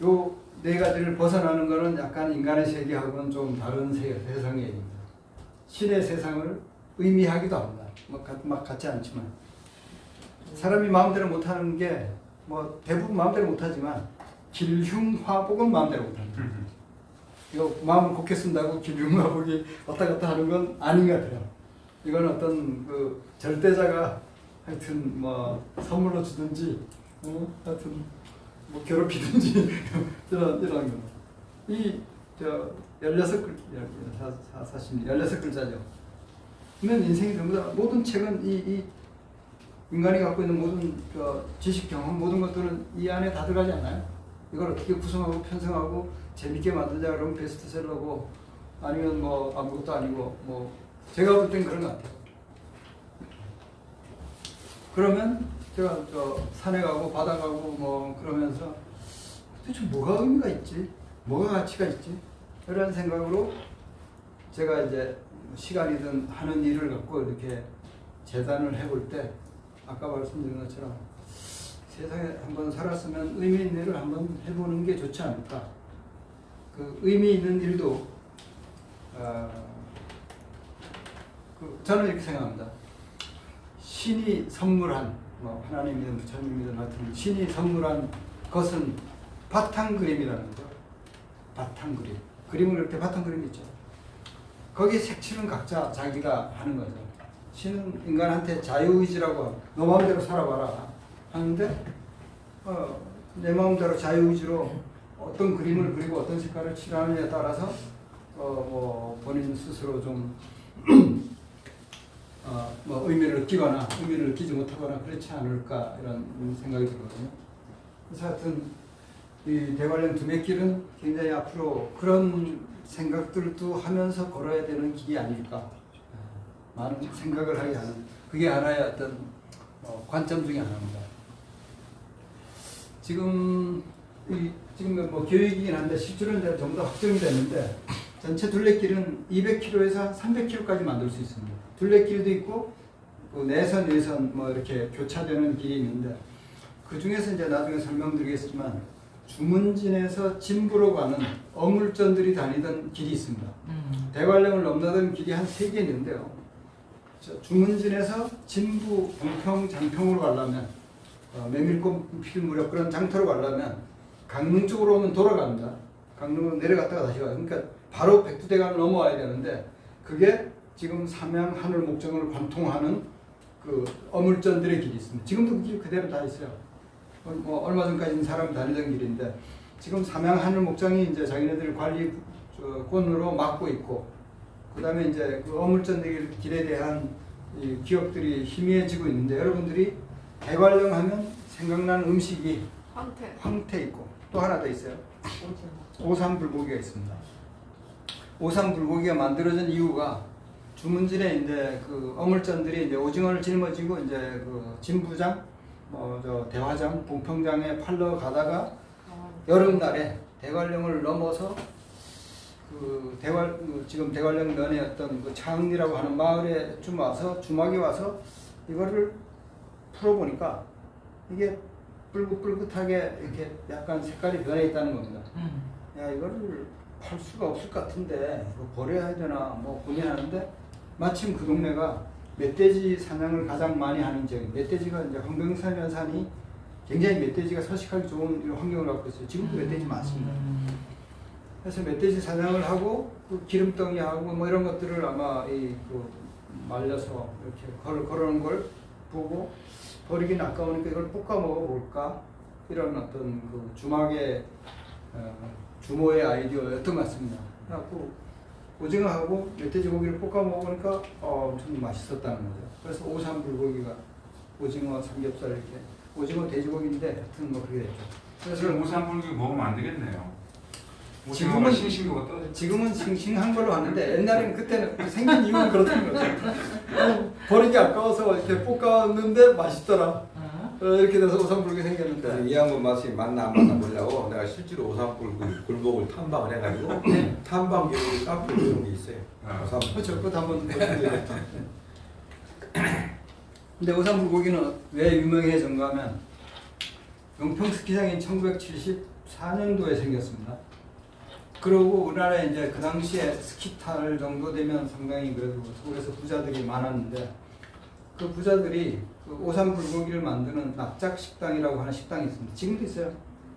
요 4가지를 벗어나는 것은 약간 인간의 세계하고는 좀 다른 세상입니다. 신의 세상을 의미하기도 합니다. 막 같지 않지만 사람이 마음대로 못하는 게 대부분 마음대로 못하지만 길흉화복은 마음대로 못합니다. 이거 마음을 곱게 쓴다고 길흉화복이 왔다 갔다 하는 건 아닌 것 같아요. 이건 어떤 절대자가 하여튼 선물로 주든지 하여튼 괴롭히든지 이런 거. 이 16글자죠. 그러면 인생이 전부 다 모든 책은 이 인간이 갖고 있는 모든 지식 경험 모든 것들은 이 안에 다 들어가지 않나요? 이걸 어떻게 구성하고 편성하고 재밌게 만들자 그러면 베스트셀러고 아니면 뭐 아무것도 아니고 뭐 제가 볼 땐 그런 것 같아요. 그러면 제가 저 산에 가고 바다 가고 뭐 그러면서 도대체 뭐가 의미가 있지? 뭐가 가치가 있지? 이런 생각으로 제가 이제 시간이든 하는 일을 갖고 이렇게 재단을 해볼 때 아까 말씀드린 것처럼 세상에 한번 살았으면 의미 있는 일을 한번 해보는 게 좋지 않을까. 그 의미 있는 일도 저는 이렇게 생각합니다. 신이 선물한 뭐 하나님이든 부처님이든 하여튼 신이 선물한 것은 바탕 그림이라는 거죠. 바탕 그림. 그림을 이렇게 바탕 그림이 있죠. 거기 색칠은 각자 자기가 하는 거죠. 신은 인간한테 자유의지라고 너 마음대로 살아봐라 하는데 내 마음대로 자유의지로 어떤 그림을 그리고 어떤 색깔을 칠하느냐에 따라서 뭐 본인 스스로 좀 뭐 의미를 느끼거나 의미를 느끼지 못하거나 그렇지 않을까 이런 생각이 들거든요. 그래서 하여튼 이 대관령 두매길은 굉장히 앞으로 그런 생각들도 하면서 걸어야 되는 길이 아닐까. 많은 생각을 하게 하는 그게 하나의 어떤 관점 중에 하나입니다. 지금 뭐 계획이긴 한데 실제로는 이제 전부 다 확정이 됐는데 전체 둘레길은 200km에서 300km까지 만들 수 있습니다. 둘레길도 있고 그 내선, 외선 뭐 이렇게 교차되는 길이 있는데 그 중에서 이제 나중에 설명드리겠지만 주문진에서 진부로 가는 어물전들이 다니던 길이 있습니다. 대관령을 넘나드는 길이 한 3개 있는데요. 주문진에서 진부, 봉평, 장평으로 가려면 메밀꽃 필 무렵 그런 장터로 가려면 강릉 쪽으로 오면 돌아갑니다. 강릉으로 내려갔다가 다시 가요. 그러니까 바로 백두대간을 넘어와야 되는데 그게 지금 삼양 하늘 목정을 관통하는 그 어물전들의 길이 있습니다. 지금도 그 길 그대로 다 있어요. 뭐 얼마 전까지는 사람이 다니던 길인데 지금 삼양 하늘 목장이 이제 자기네들 관리권으로 맡고 있고 그 다음에 이제 그 어물전 길에 대한 이 기업들이 희미해지고 있는데 여러분들이 대관령 하면 생각나는 음식이 황태 있고 또 하나 더 있어요. 오삼불고기가 있습니다. 오삼불고기가 만들어진 이유가 주문진에 이제 그 어물전들이 이제 오징어를 짊어지고 이제 그 진부장, 저 대화장, 봉평장에 팔러 가다가 여름날에 대관령을 넘어서 지금 대관령 면에 어떤 그 창리라고 하는 마을에 주막에 와서 이거를 풀어보니까 이게 뿔긋뿔긋하게 이렇게 약간 색깔이 변해 있다는 겁니다. 야, 이거를 팔 수가 없을 것 같은데 이거 버려야 되나 뭐 고민하는데 마침 그 동네가 멧돼지 사냥을 가장 많이 하는 지역. 멧돼지가 이제 황병산연산이 굉장히 멧돼지가 서식하기 좋은 이런 환경을 갖고 있어요. 지금도 멧돼지 많습니다. 그래서 멧돼지 사냥을 하고 그 기름덩이하고 뭐 이런 것들을 아마 말려서 이렇게 걸어놓은 걸 보고 버리긴 아까우니까 이걸 볶아 먹어볼까 이런 어떤 그 주막의 주모의 아이디어였던 것 같습니다. 그래갖고 오징어하고 멧돼지 고기를 볶아 먹으니까 엄청 맛있었다는 거죠. 그래서 오삼불고기가 오징어 삼겹살 이렇게 오징어 돼지고기인데 하여튼 뭐 그렇게 됐죠. 그래서 오삼불고기 먹으면 안 되겠네요. 지금은 싱싱도가 떨어져. 지금은 싱싱한 걸로 하는데 옛날에는 그때는 생긴 이유는 그렇다는 거죠. 버리기 아까워서 이렇게 볶았는데 맛있더라. 이렇게 돼서 오삼불고기 생겼는데 이 양반 맛이 맞나 안 맞나 보려고 내가 실제로 오삼불고기 굴복을 탐방을 해가지고 탐방 교육 카페 이런 게 있어요. 오삼불. 그렇죠. 그것도 한번 보여드려야죠. 근데 오삼불고기는 왜 유명해졌는가 하면 용평 스키장이 1974년도에 생겼습니다. 그리고 우리나라에 이제 그 당시에 스키 탈 정도 되면 상당히 그래도 서울에서 부자들이 많았는데 그 부자들이 그 오삼불고기를 만드는 납작식당이라고 하는 식당이 있습니다. 지금도 있어요.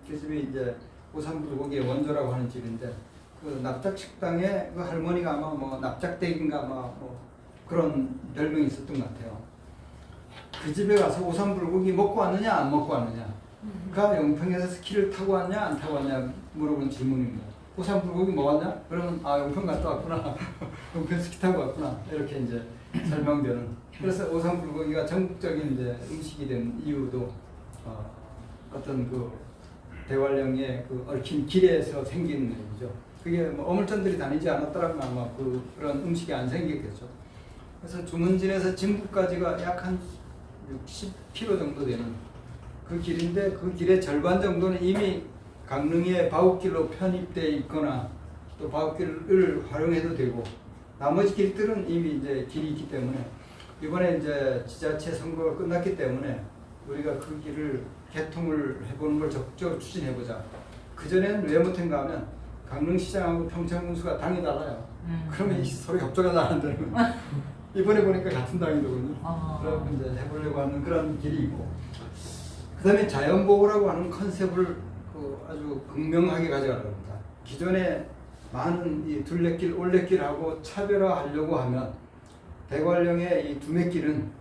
그 집이 이제 오삼불고기의 원조라고 하는 집인데 그 납작식당에 그 할머니가 아마 뭐 납작댁인가 아마 뭐 그런 별명이 있었던 것 같아요. 그 집에 가서 오삼불고기 먹고 왔느냐 안 먹고 왔느냐가 용평에서 스키를 타고 왔냐 안 타고 왔냐 물어본 질문입니다. 오삼불고기 먹었냐? 그러면 용평 갔다 왔구나. 용평 스키 타고 왔구나. 이렇게 이제 설명되는. 그래서 오삼불고기가 전국적인 이제 음식이 된 이유도 어떤 그 대관령의 그 얽힌 길에서 생긴 일이죠. 그게 뭐 어물전들이 다니지 않았더라면 아마 그런 음식이 안 생겼겠죠. 그래서 주문진에서 진북까지가 약 한 60km 정도 되는 그 길인데 그 길의 절반 정도는 이미 강릉의 바우길로 편입돼 있거나 또 바우길을 활용해도 되고 나머지 길들은 이미 이제 길이 있기 때문에 이번에 이제 지자체 선거가 끝났기 때문에 우리가 그 길을 개통을 해보는 걸 적극적으로 추진해보자. 그전에는 왜 못한가 하면 강릉시장하고 평창군수가 당이 달라요. 그러면 서로 협조가 잘 안 되는 거예요. 이번에 보니까 같은 당이더군요. 그래서 이제 해보려고 하는 그런 길이 있고 그 다음에 자연보호라고 하는 컨셉을 아주 극명하게 가져가려고 합니다. 기존에 많은 이 둘레길, 올레길하고 차별화하려고 하면 대관령의 이 두매길은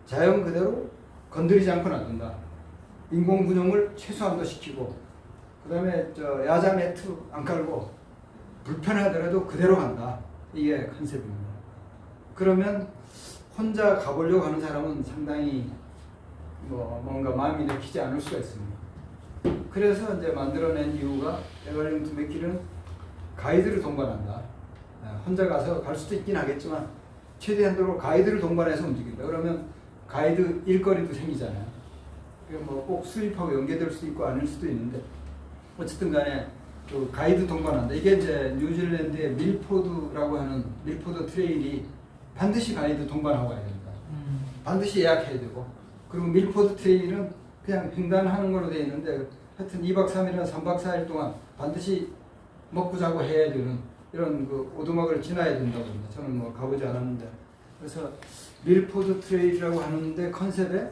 자연 그대로 건드리지 않고 놔둔다. 인공 분용을 최소한도 시키고 그 다음에 야자 매트 안 깔고 불편하더라도 그대로 간다. 이게 컨셉입니다. 그러면 혼자 가보려고 하는 사람은 상당히 뭔가 마음이 내키지 않을 수가 있습니다. 그래서 이제 만들어낸 이유가 대관령 두매길은 가이드를 동반한다. 혼자 가서 갈 수도 있긴 하겠지만 최대한도로 가이드를 동반해서 움직인다. 그러면 가이드 일거리도 생기잖아요. 뭐 꼭 수입하고 연계될 수도 있고 아닐 수도 있는데 어쨌든 간에 그 가이드 동반한다. 이게 이제 뉴질랜드의 밀포드라고 하는 밀포드 트레일이 반드시 가이드 동반하고 가야 됩니다. 반드시 예약해야 되고 그리고 밀포드 트레일은 그냥 횡단하는 걸로 되어 있는데 하여튼 2박 3일이나 3박 4일 동안 반드시 먹고 자고 해야 되는 이런 그 오두막을 지나야 된다고 합니다. 저는 뭐 가보지 않았는데 그래서 밀포드 트레일이라고 하는데 컨셉에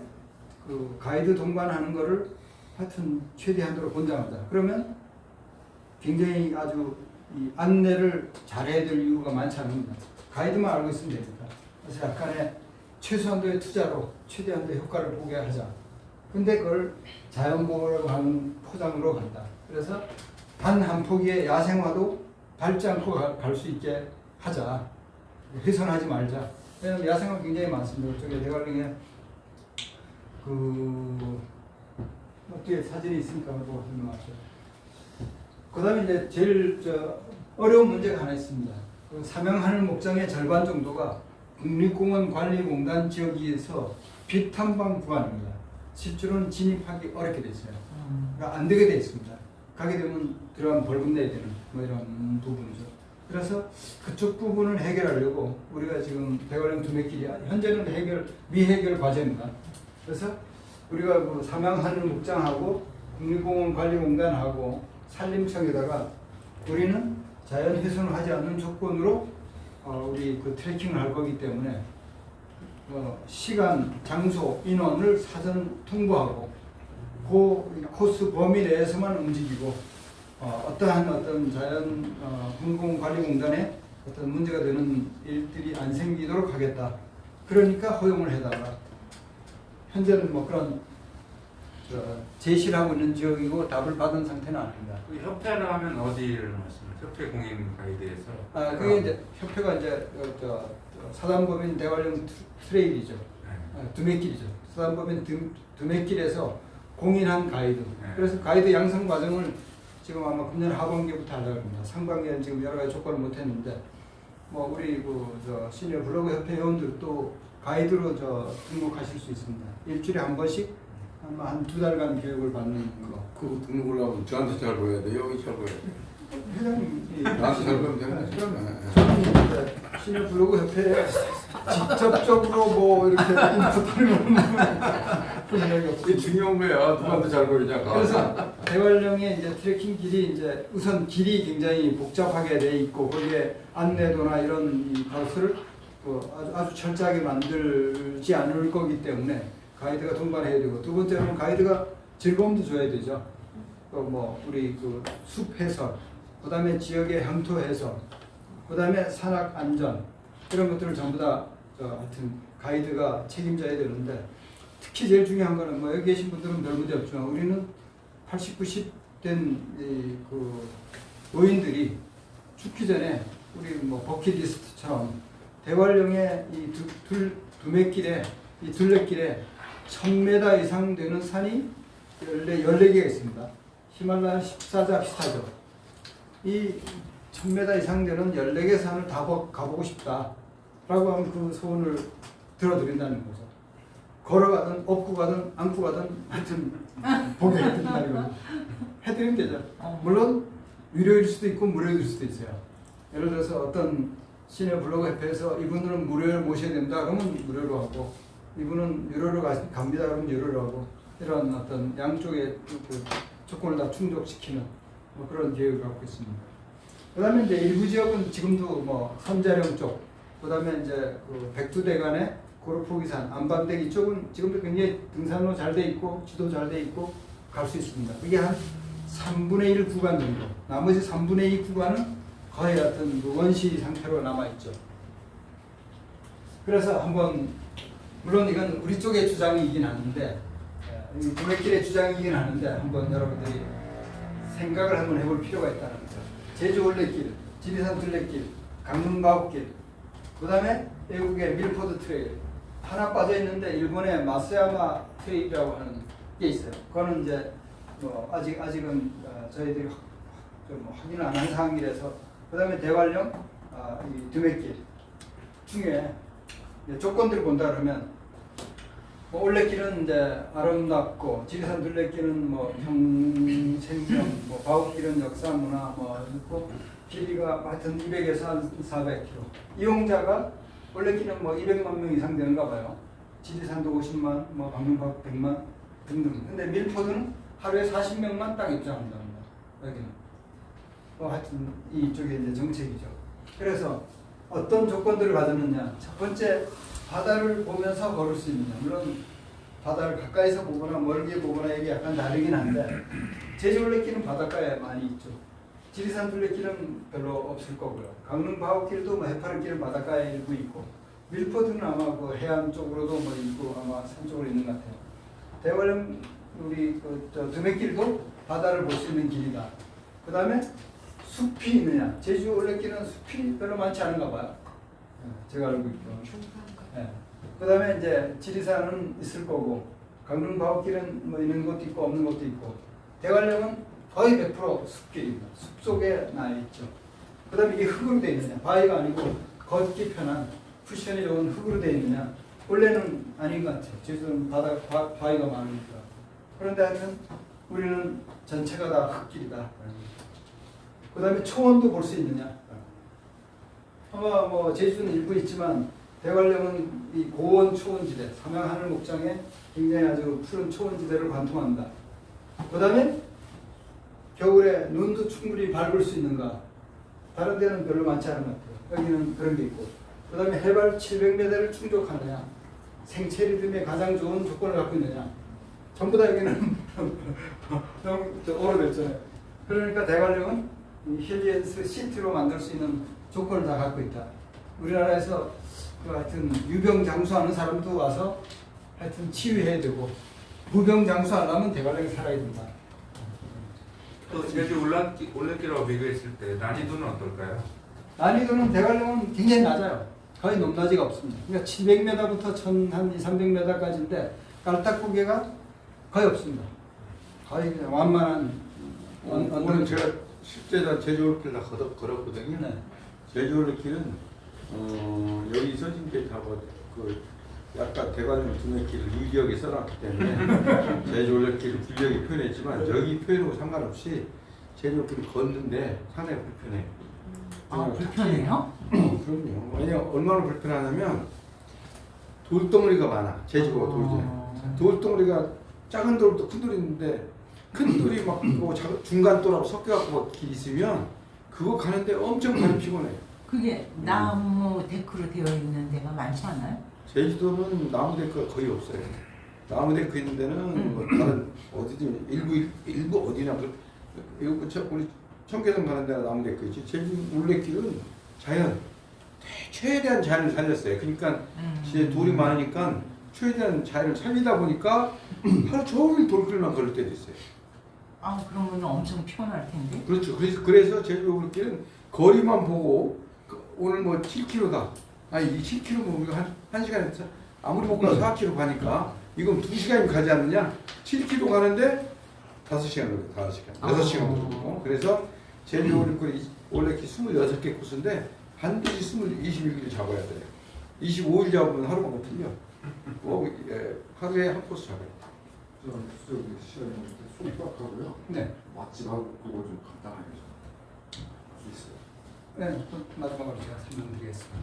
그 가이드 동반하는 거를 하여튼 최대한도로 권장하자. 그러면 굉장히 아주 이 안내를 잘해야 될 이유가 많지 않습니다. 가이드만 알고 있으면 됩니다. 그래서 약간의 최소한도의 투자로 최대한도의 효과를 보게 하자. 근데 그걸 자연보호라고 하는 포장으로 간다. 그래서 단 한 포기의 야생화도 밟지 않고 갈 수 있게 하자. 훼손하지 말자. 왜냐하면 야생화 굉장히 많습니다. 저기 대관령에 뒤에 사진이 있으니까 보고 설명하죠. 그 다음에 이제 제일 어려운 문제가 하나 있습니다. 그 사명하늘 목장의 절반 정도가 국립공원관리공단 지역에서 비탐방 구간입니다. 실제로는 진입하기 어렵게 돼 있어요. 그러니까 안 되게 돼 있습니다. 가게 되면 들어가면 벌금 내야 되는 뭐 이런 부분이죠. 그래서 그쪽 부분을 해결하려고 우리가 지금 대관령 두매길이 현재는 미해결 과제입니다. 그래서 우리가 그 사명하늘 목장하고 국립공원관리공단하고 산림청에다가 우리는 자연 훼손을 하지 않는 조건으로 우리 그 트레킹을 할 거기 때문에 시간, 장소, 인원을 사전 통보하고 그 코스 범위 내에서만 움직이고 어떤 자연 공공관리공단에 어떤 문제가 되는 일들이 안 생기도록 하겠다. 그러니까 허용을 해달라. 현재는 뭐 그런 제시를 하고 있는 지역이고 답을 받은 상태는 아닙니다. 그 협회를 하면 어디를 말씀하세요? 협회 공인 가이드에서. 그게 이제 협회가 이제 사단법인 대관령 트레일이죠. 두매길이죠. 사단법인 두매길에서 공인한 가이드. 그래서 가이드 양성 과정을 지금 아마 금년 하반기부터 하려고 합니다. 상반기에는 지금 여러 가지 조건을 못 했는데 뭐 우리 시니어 블로그 협회 회원들도 가이드로 등록하실 수 있습니다. 일주일에 한 번씩 아마 한 2달간 교육을 받는 거. 그 등록을 하면 저한테 잘 보여야 돼. 여기 잘 보여야 돼. 회장님 나한테 잘 보면 되는 거죠. 저는 시니어 블로그 협회에 직접적으로 뭐 이렇게 인풋하는 건 이게 중요한 거야. 누구한테 잘 보이냐. 그래서 대관령의 이제 트레킹 길이 이제 우선 길이 굉장히 복잡하게 돼 있고 거기에 안내도나 이런 것을 아주 철저하게 만들지 않을 거기 때문에 가이드가 동반해야 되고 두 번째로는 가이드가 즐거움도 줘야 되죠. 또 뭐 우리 그 숲 해설, 그 다음에 지역의 향토 해설, 그 다음에 산악 안전 이런 것들을 전부 다 하여튼 가이드가 책임져야 되는데 특히 제일 중요한 거는 뭐 여기 계신 분들은 별 문제 없지만 우리는 80, 90 된 그 노인들이 죽기 전에 우리 뭐 버킷리스트처럼 대관령의 이 두매길에 이 둘레길에 1000m 이상 되는 산이 14개가 있습니다. 히말라야 14자 비슷하죠. 이 1000m 이상 되는 14개 산을 다 가보고 싶다 라고 하면 그 소원을 들어드린다는 거죠. 걸어가든 업고 가든 안고 가든 하여튼 보게 해드린다는 거죠. 해드리면 되죠. 물론 유료일 수도 있고 무료일 수도 있어요. 예를 들어서 어떤 시내 블로그 협회에서 이분들은 무료를 모셔야 된다 그러면 무료로 하고, 이분은 유료로 갑니다 그러면 유료로 하고, 이런 어떤 양쪽의 그 조건을 다 충족시키는 뭐 그런 계획을 갖고 있습니다. 그 다음에 이제 일부 지역은 지금도 뭐 선자령 쪽, 그 다음에 이제 그 백두대간의 고르포기산, 안반대기 이쪽은 지금도 굉장히 등산로 잘 돼 있고 지도 잘 돼 있고 갈 수 있습니다. 이게 한 3분의 1 구간 정도, 나머지 3분의 2 구간은 거의 같은 그 원시 상태로 남아있죠. 그래서 한번, 물론 이건 우리 쪽의 주장이긴 하는데, 이 두메길의 주장이긴 하는데 한번 여러분들이 생각을 한번 해볼 필요가 있다는 거죠. 제주 올레길, 지리산 둘레길, 강릉 가옥길, 그 다음에 외국의 밀포드 트레일 하나 빠져 있는데 일본의 마스야마 트레일이라고 하는 게 있어요. 그거는 이제 뭐 아직은 저희들이 좀 확인을 안 한 상황이라서. 그 다음에 대관령 이 두메길 중에 조건들을 본다 그러면, 뭐 올레길은 이제 아름답고, 지리산 둘레길은 뭐 평생명, 뭐 바우길은 역사 문화 뭐 있고, 길이가 하여튼 200에서 한 400km. 이용자가 올레길은 뭐 200만 명 이상 되는가 봐요. 지리산도 50만, 뭐 강릉 100만 등등. 근데 밀포드는 하루에 40명만 딱 입장한답니다. 여기는. 뭐 하여튼 이쪽에 이제 정책이죠. 그래서 어떤 조건들을 가졌느냐. 첫 번째, 바다를 보면서 걸을 수 있느냐. 물론 바다를 가까이서 보거나 멀게 보거나 이게 약간 다르긴 한데, 제주 올레길은 바닷가에 많이 있죠. 지리산 둘레길은 별로 없을 거고요. 강릉 바우길도 뭐 해파른 길은 바닷가에 일부 있고, 밀포드는 아마 그 해안 쪽으로도 뭐 있고 아마 산 쪽으로 있는 것 같아요. 대관령 우리 저 두메길도 바다를 볼 수 있는 길이다. 그 다음에 숲이 있느냐. 제주 올레길은 숲이 별로 많지 않은가 봐요. 제가 알고 있고. 그 다음에 이제 지리산은 있을 거고, 강릉 바우길은 뭐 있는 것도 있고 없는 것도 있고, 대관령은 거의 100% 숲길입니다. 숲속에 나 있죠. 그 다음에 이게 흙으로 되어 있느냐. 바위가 아니고 걷기 편한 쿠션이 좋은 흙으로 되어 있느냐. 원래는 아닌 것 같아요. 제주도는 바위가 많으니까. 그런데 하여튼 우리는 전체가 다 흙길이다. 그 다음에 초원도 볼 수 있느냐. 아마 뭐 제주도는 일부 있지만 대관령은 이 고원 초원지대, 삼양 하늘 목장에 굉장히 아주 푸른 초원지대를 관통한다. 그 다음에 겨울에 눈도 충분히 밟을 수 있는가. 다른 데는 별로 많지 않은 것 같아요. 여기는 그런 게 있고. 그 다음에 해발 700m를 충족하느냐. 생체 리듬에 가장 좋은 조건을 갖고 있느냐. 전부 다 여기는 너무 오래됐잖아요. 그러니까 대관령은 힐리엔스 시티로 만들 수 있는 조건을 다 갖고 있다. 우리나라에서 그 하여튼 유병장수하는 사람도 와서 하여튼 치유해야 되고, 무병장수하려면 대관령에 살아야 된다. 또 제주 올레길하고 비교했을 때 난이도는 어떨까요? 난이도는 대관령은 굉장히 낮아요. 거의 높낮이가 없습니다. 그러니까 700m부터 300m까지인데 깔딱고개가 거의 없습니다. 거의 그냥 완만한. 오늘 제가 실제 다 제주 올레길 다 걸었거든요. 네. 제주 올레길은 여기서 지금 다 그 약간 대관령 두메길을 유기하게 써놨기 때문에 제주 올레길을 불리하게 표현했지만 여기 표현하고 상관없이 제주 올레길 걷는데 상당히 불편해요. 불편해요? 그럼요. 왜냐면 얼마나 불편하냐면 돌덩어리가 많아. 제주가 돌덩어리가 작은 돌도 큰 돌이 있는데 큰 돌이 막 중간 돌하고 섞여갖고 길 있으면 그거 가는데 엄청 발이 피곤해. 그게 나무 데크로 되어 있는 데가 많지 않아요? 제주도는 나무 데크가 거의 없어요. 나무 데크 있는 데는 뭐 다른 어디든 일부 어디나 우리 청계산 가는 데가 나무 데크 있지. 제주 올레길은 자연 최대한 자연을 살렸어요. 그러니까 이제 돌이 많으니까 최대한 자연을 살리다 보니까 하루 종일 돌길만 걸을 때도 있어요. 그러면 엄청 피곤할 텐데. 그렇죠. 그래서 제주 올레길은 거리만 보고 오늘 뭐 7km다. 이 7km면 우리가 한 시간에 아무리 못 가서 4km 가니까 이건 2시간이면 가지 않느냐? 7km 가는데 5시간 걸려. 5시간. 6시간 걸리고. 그래서 제일 좋은 일꾼이 원래 26개 코스인데 반드시 21일 잡아야 돼요. 25일 잡으면 하루가 못 틀려. 하루에 한 코스 잡아요. 저는 저기 시간이 손박하고요. 네. 맛집하고 그거 좀 간단하게 좀 있어요. 네, 또 마지막으로 제가 설명드리겠습니다.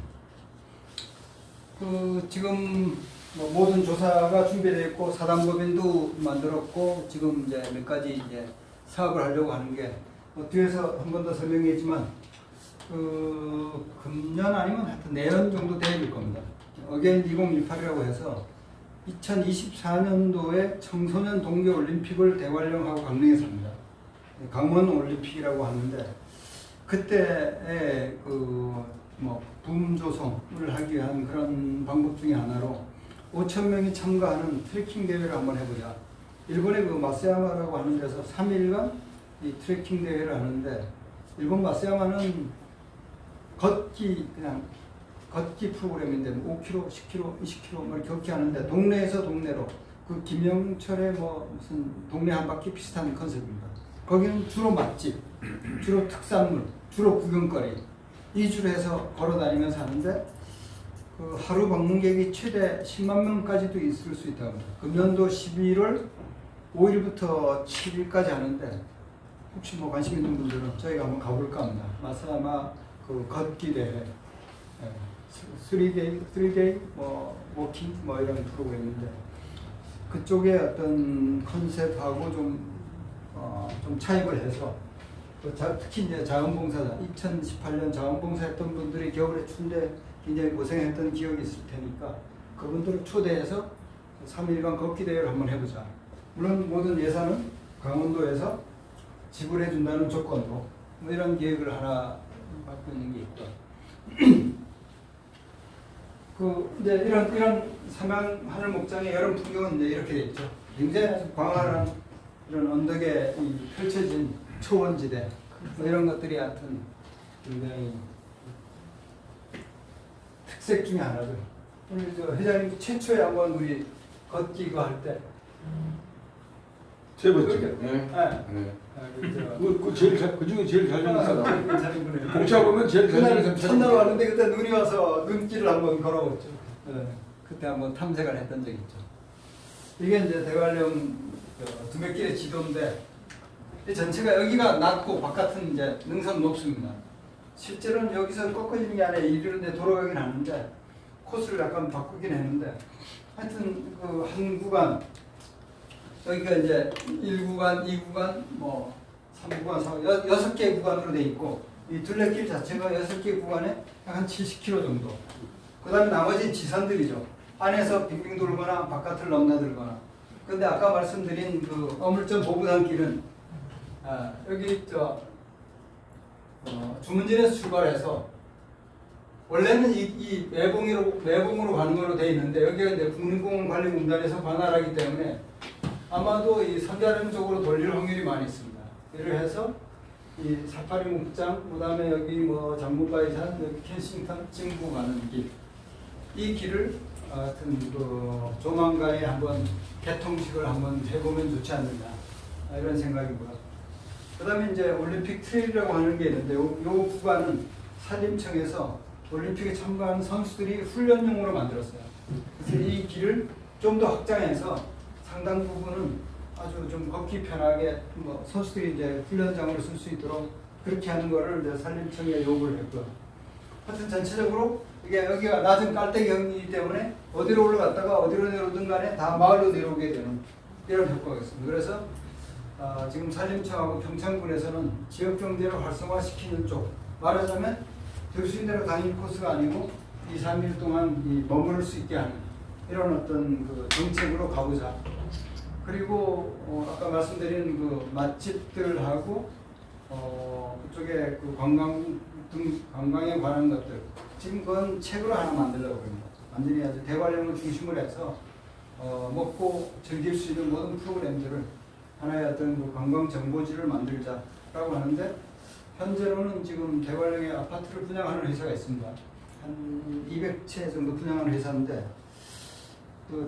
지금 뭐 모든 조사가 준비되어 있고 사단법인도 만들었고 지금 이제 몇 가지 이제 사업을 하려고 하는 게 뒤에서 한 번 더 설명했지만 금년 아니면 하여튼 내년 정도 되어질 겁니다. 어게인 2018이라고 해서 2024년도에 청소년 동계올림픽을 대관령하고 강릉에서 합니다. 강원 올림픽이라고 하는데 그때의 붐 조성을 하기 위한 그런 방법 중에 하나로 5,000명이 참가하는 트레킹 대회를 한번 해보자. 일본의 마쓰야마라고 하는 데서 3일간 이 트레킹 대회를 하는데 일본 마쓰야마는 걷기 프로그램인데 5km, 10km, 20km 막 걷기 하는데 동네에서 동네로 그 김영철의 무슨 동네 한 바퀴 비슷한 컨셉입니다. 거기는 주로 맛집, 주로 특산물, 주로 구경거리 이주로 해서 걸어 다니면서 하는데 하루 방문객이 최대 10만 명까지도 있을 수 있다고 합니다. 금년도 11월 5일부터 7일까지 하는데 혹시 관심 있는 분들은 저희가 한번 가볼까 합니다. 마쓰야마 걷기 대회, 3day 워킹 이런 프로그램인데 그쪽에 어떤 컨셉하고 좀 차입을 해서 특히 이제 자원봉사자 2018년 자원봉사했던 분들이 겨울에 추운데 굉장히 고생했던 기억이 있을 테니까 그분들을 초대해서 3일간 걷기 대회를 한번 해보자. 물론 모든 예산은 강원도에서 지불해 준다는 조건으로 이런 계획을 하나 갖고 있는 게 있고 이제 이런 삼양 하늘 목장의 여름 풍경은 이제 이렇게 돼 있죠. 굉장히 아주 광활한 이런 언덕에 펼쳐진 초원지대 이런 것들이 하여튼 굉장히 특색 중에 하나죠. 오늘 회장님 최초에 한번 우리 걷기 이거 할 때 세 번째. 네. 그 중에 제일 잘생긴 사람. 사람. 공차 보면 제일 잘생긴 사람. 첫날 왔는데 그때 눈이 와서 눈길을 한번 걸어봤죠. 네. 그때 한번 탐색을 했던 적이 있죠. 이게 이제 대관령 두메길의 지도인데 이 전체가 여기가 낮고 바깥은 이제 능선 높습니다. 실제로는 여기서 꺾어지는 게 아니라 이리로 돌아가긴 하는데 코스를 약간 바꾸긴 했는데 하여튼 한 구간 여기가 이제 1구간, 2구간, 3구간, 4구간, 6개 구간으로 돼 있고 이 둘레길 자체가 6개 구간에 한 70km 정도. 그 다음에 나머지 지선들이죠. 안에서 빙빙 돌거나 바깥을 넘나들거나. 근데 아까 말씀드린 어물점 보부단길은 여기 주문진에서 출발해서 원래는 이 매봉으로 가는 걸로 돼 있는데 여기가 이제 국립공원관리공단에서 관할하기 때문에 아마도 이 삼자령 쪽으로 돌릴 확률이 많이 있습니다. 이를 해서 이 사파리 목장, 그다음에 여기 장무바위산, 여기 켄싱턴 진구 가는 길, 이 길을 하여튼 조만간에 한번 개통식을 한번 해보면 좋지 않느냐 이런 생각이고요. 그다음에 이제 올림픽 트레일이라고 하는 게 있는데 요 구간은 산림청에서 올림픽에 참가하는 선수들이 훈련용으로 만들었어요. 그래서 이 길을 좀 더 확장해서 상당 부분은 아주 좀 걷기 편하게 선수들이 이제 훈련장으로 쓸 수 있도록 그렇게 하는 거를 이제 산림청에 요구를 했고요. 하여튼 전체적으로 이게 여기가 낮은 깔대경이기 때문에 어디로 올라갔다가 어디로 내려오든 간에 다 마을로 내려오게 되는 이런 효과가 있습니다. 그래서 지금 산림청하고 평창군에서는 지역경제를 활성화시키는 쪽, 말하자면 교수님대로 다닐 코스가 아니고 2, 3일 동안 머무를 수 있게 하는 이런 어떤 정책으로 가보자. 그리고 아까 말씀드린 맛집들하고 그쪽에 관광에 관한 것들 지금 그건 책으로 하나 만들려고 합니다. 완전히 아주 대관령을 중심으로 해서 먹고 즐길 수 있는 모든 프로그램들을 하나의 어떤 관광 정보지를 만들자라고 하는데 현재로는 지금 대관령에 아파트를 분양하는 회사가 있습니다. 한 200채 정도 분양하는 회사인데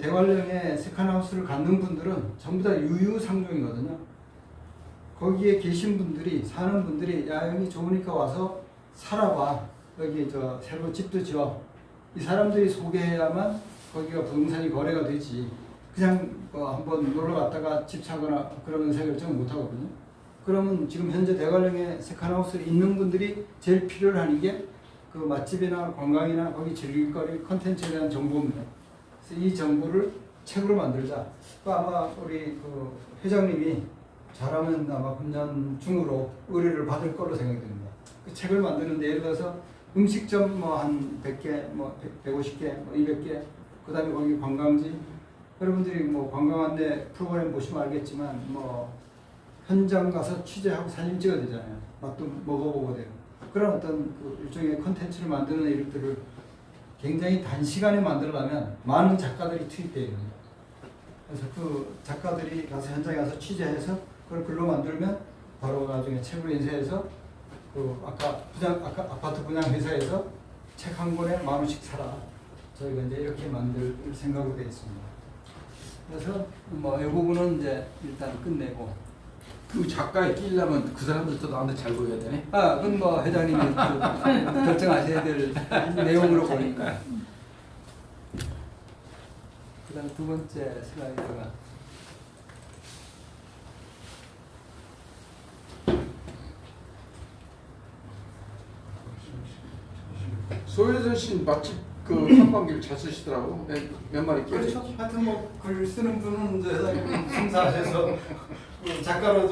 대관령에 세컨하우스를 갖는 분들은 전부 다 유유상종이거든요. 거기에 계신 분들이 사는 분들이 야 여기 좋으니까 와서 살아봐. 여기 저 새로 집도 지어. 이 사람들이 소개해야만 거기가 부동산이 거래가 되지. 그냥 한번 놀러 갔다가 집 사거나 그러면 생각을 못 하거든요. 그러면 지금 현재 대관령에 세컨하우스에 있는 분들이 제일 필요로 하는 게 그 맛집이나 관광이나 거기 즐길거리 컨텐츠에 대한 정보입니다. 그래서 이 정보를 책으로 만들자. 아마 우리 그 회장님이 잘하면 아마 금년 중으로 의뢰를 받을 걸로 생각이 됩니다. 그 책을 만드는데 예를 들어서 음식점 뭐 한 100개, 뭐 150개, 뭐 200개, 그 다음에 거기 관광지. 여러분들이 뭐 관광 안내 프로그램 보시면 알겠지만 뭐 현장 가서 취재하고 사진 찍어야 되잖아요. 맛도 먹어보고 돼요. 그런 어떤 그 일종의 컨텐츠를 만드는 일들을 굉장히 단시간에 만들려면 많은 작가들이 투입되어 있습니다. 그래서 그 작가들이 가서 현장에 가서 취재해서 그걸 글로 만들면 바로 나중에 책으로 인쇄해서 그 아까 아파트 분양 회사에서 책 한 권에 10,000원씩 사라. 저희가 이제 이렇게 만들 생각으로 되어 있습니다. 그래서 뭐 이 부분은 이제 일단 끝내고. 그 작가에 끼려면 그 사람들도 나한테 잘 보여야 되네. 그건 뭐 회장님이 결정하셔야 될 내용으로 보니까. 그다음 두 번째 슬라이드가 소혜선 씨 맛집 그 한방길 잘 쓰시더라고. 몇 마리 끼어. 그렇죠. 하여튼 뭐 글 쓰는 분은 이제 회장님 심사하셔서 그 작가로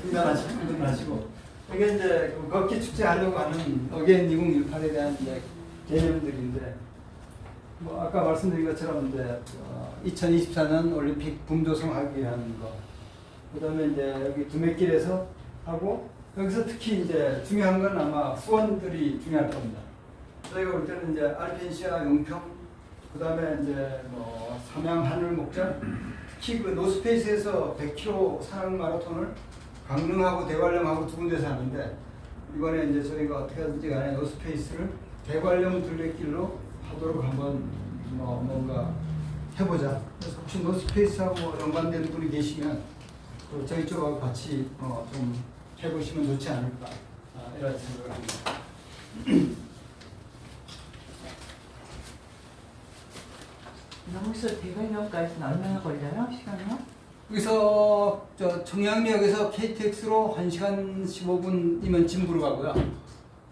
등단하시는 분들은 하시고 이게 이제 그 걷기 축제 하려고 하는 어게인 2018에 대한 이제 개념들인데 뭐 아까 말씀드린 것처럼 이제 2024년 올림픽 붐조성하기 위한 거, 그다음에 이제 여기 두메길에서 하고 여기서 특히 이제 중요한 건 아마 후원들이 중요할 겁니다. 저희가 볼 때는 이제 알펜시아 용평, 그다음에 이제 뭐 삼양 하늘 목장, 특히 그 노스페이스에서 100km 산악 마라톤을 강릉하고 대관령하고 두 군데서 하는데 이번에 이제 저희가 어떻게 하든지 간에 노스페이스를 대관령 둘레길로 하도록 한번 뭔가 해보자. 그래서 혹시 노스페이스하고 연관된 분이 계시면 또 저희 쪽하고 같이 좀 해보시면 좋지 않을까 이런 생각을 합니다. 여기서 대관령까지는 얼마나 걸려요? 시간이요? 여기서 저 청량리역에서 KTX로 1시간 15분이면 진부로 가고요.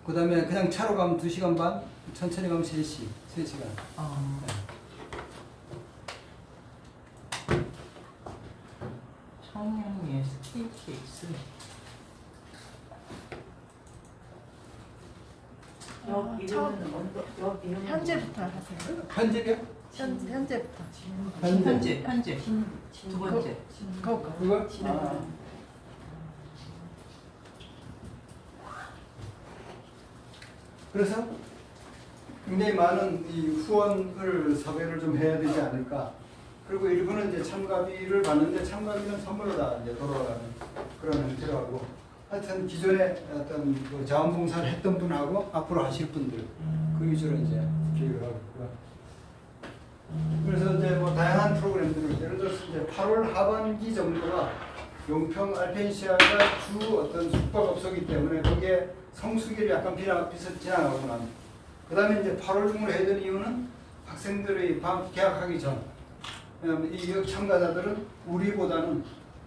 그 다음에 그냥 차로 가면 2시간 반, 천천히 가면 3시간. 청량리에서 KTX. 현재부터 하세요. 편집이요? 현재부터. 현재. 두 번째. 그걸? 그래서 굉장히 많은 이 후원을 섭외를 좀 해야 되지 않을까. 그리고 일부는 이제 참가비를 받는데 참가비는 선물로 다 이제 돌아가는 그런 형태로 하고, 하여튼 기존에 어떤 그 자원봉사를 했던 분하고 앞으로 하실 분들 그 위주로 이제 기획을 하고 있고요. 그래서 이제 뭐 다양한 프로그램들을 예를 들어서 이제 8월 하반기 정도가 용평 알펜시아가 주 어떤 숙박업소이기 때문에 거기에 성수기를 약간 지나가고 난 그 다음에 이제 8월 중으로 해야 되는 이유는 학생들의 개학하기 전, 왜냐하면 이 참가자들은 우리보다는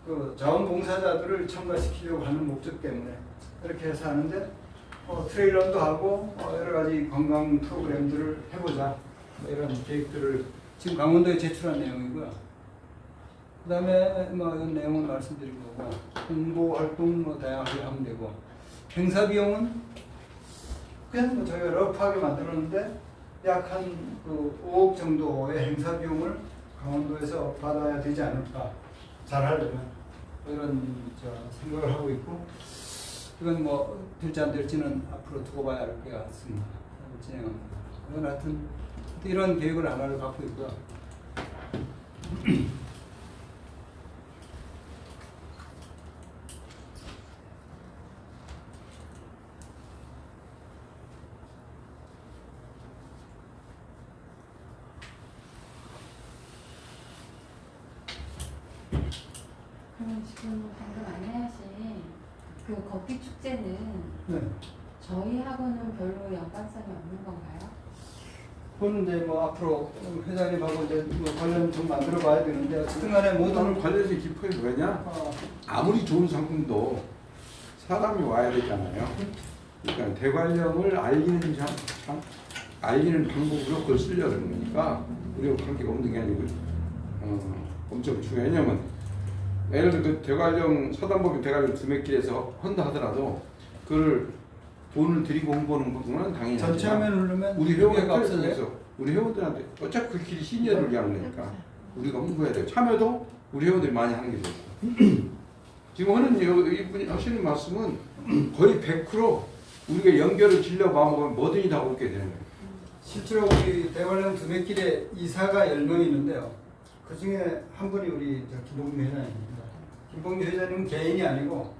그 자원봉사자들을 참가시키려고 하는 목적 때문에 그렇게 해서 하는데 트레일런도 하고 여러 가지 관광 프로그램들을 해보자 이런 계획들을 지금 강원도에 제출한 내용이고요. 그 다음에 뭐 이런 내용은 말씀드린 거고, 홍보 활동 뭐 다양하게 하면 되고, 행사 비용은 그냥 뭐 저희가 러프하게 만들었는데 약 한 그 5억 정도의 행사 비용을 강원도에서 받아야 되지 않을까, 잘하려면 이런 생각을 하고 있고, 이건 뭐 될지 안 될지는 앞으로 두고 봐야 할 것 같습니다. 진행합니다. 이건 하여튼 이런 계획을 하나를 갖고 있고요. 지금 방금 안내하신 그 걷기 축제는 네. 저희 하고는 별로 연관성이 없는 건가요? 그거는 이제 뭐 앞으로 회장님하고 이제 뭐 관련 좀 만들어 봐야 되는데 어쨌든 간에 모든 모든 관련이 깊어요. 왜냐? 어, 아무리 좋은 상품도 사람이 와야 되잖아요. 그러니까 대관령을 알리는 방법으로 그걸 쓰려는 거니까 우리가 관계가 없는 게 아니고 엄청 중요해요. 왜냐면 예를 들어 그 대관령 서단법인 대관령 두매길에서 한다 하더라도 그걸 돈을 들이고 홍보하는 부분은 당연히 전체 하지만 화면 누르면 우리 여기가 회원들 없어져요. 통해서 우리 회원들한테 어차피 그 길이 시니어를 위한 거니까 우리가 홍보해야 돼요. 참여도 우리 회원들이 많이 하는 게 좋고 지금 하는 이분이 하시는 말씀은 거의 100% 우리가 연결을 지려고 하면 뭐든지 다 오게 되는 거예요. 실제로 우리 대관령 두매길에 이사가 10명 있는데요. 그 중에 한 분이 우리 김봉주 회장입니다. 김봉주 회장님은 개인이 아니고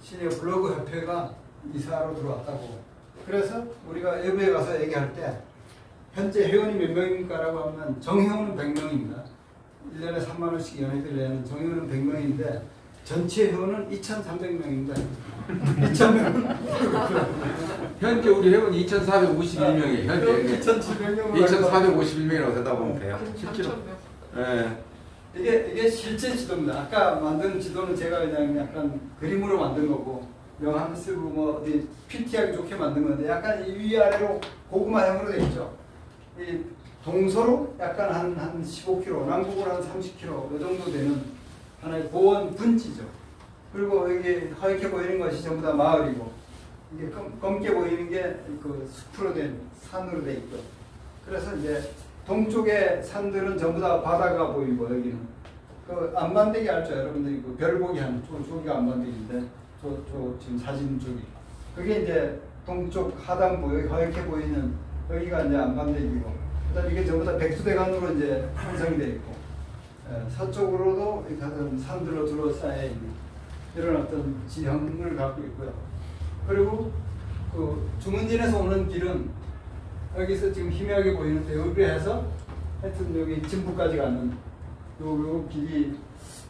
시니어 블로그 협회가 이사로 들어왔다고. 그래서 우리가 외부에 가서 얘기할 때 현재 회원이 몇 명입니까라고 하면 정회원은 100명입니다. 1년에 3만 원씩 연회비를 내는 정회원은 100명인데 전체 회원은 2,300명입니다. 2,000명. 현재 우리 회원이 2,451명이에요. 현재 2,700명. 2,451명이라고 되다 보면 돼요. 실제로. 예. 이게 실제 지도입니다. 아까 만든 지도는 제가 그냥 약간 그림으로 만든 거고 명함 쓰고 뭐 어디 PT하기 좋게 만든 건데 약간 이 위아래로 고구마형으로 되어 있죠. 이 동서로 약간 한 15km, 남북으로 한 30km 이 정도 되는 하나의 보원 분지죠. 그리고 여기 하얗게 보이는 것이 전부 다 마을이고 이게 검게 보이는 게 그 숲으로 된 산으로 돼 있고 그래서 이제 동쪽의 산들은 전부 다 바다가 보이고 여기는 그 안반대기 알죠 여러분들이 그 별 보기 하는 저기가 안반대기인데 저 지금 사진 쪽이 그게 이제 동쪽 하단부 여기 하얗게 보이는 여기가 이제 안반대기고 그다음 이게 전부 다 백두대간으로 이제 형성이 되어 있고 서쪽으로도 이렇게 산들로 둘러싸여 있는 이런 어떤 지형을 갖고 있고요. 그리고 그 주문진에서 오는 길은 여기서 지금 희미하게 보이는데 여기 해서 하여튼 여기 진부까지 가는 요 길이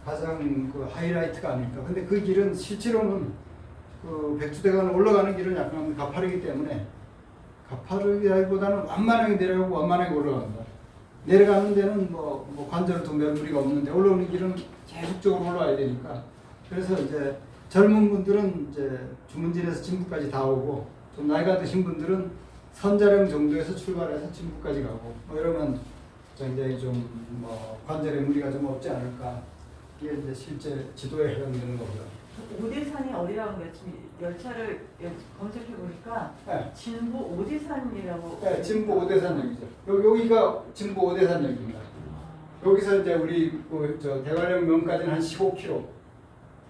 가장 그 하이라이트가 아닐까. 근데 그 길은 실제로는 그 백두대간을 올라가는 길은 약간 가파르기 때문에 가파르기보다는 완만하게 내려가고 완만하게 올라갑니다. 내려가는 데는 뭐 관절 두면 무리가 없는데 올라오는 길은 계속적으로 올라와야 되니까 그래서 이제 젊은 분들은 이제 주문진에서 진부까지 다 오고 좀 나이가 드신 분들은 선자령 정도에서 출발해서 진부까지 가고 뭐 이러면 굉장히 좀 뭐 관절에 무리가 좀 없지 않을까. 이게 이제 실제 지도에 해당되는 겁니다. 오대산이 어디라고 그래요? 지금 열차를 검색해 보니까 네. 진부 오대산이라고. 네, 진부 오대산역이죠. 여기가 진부 오대산역입니다. 여기서 이제 우리 저 대관령 명까지는 한 15km,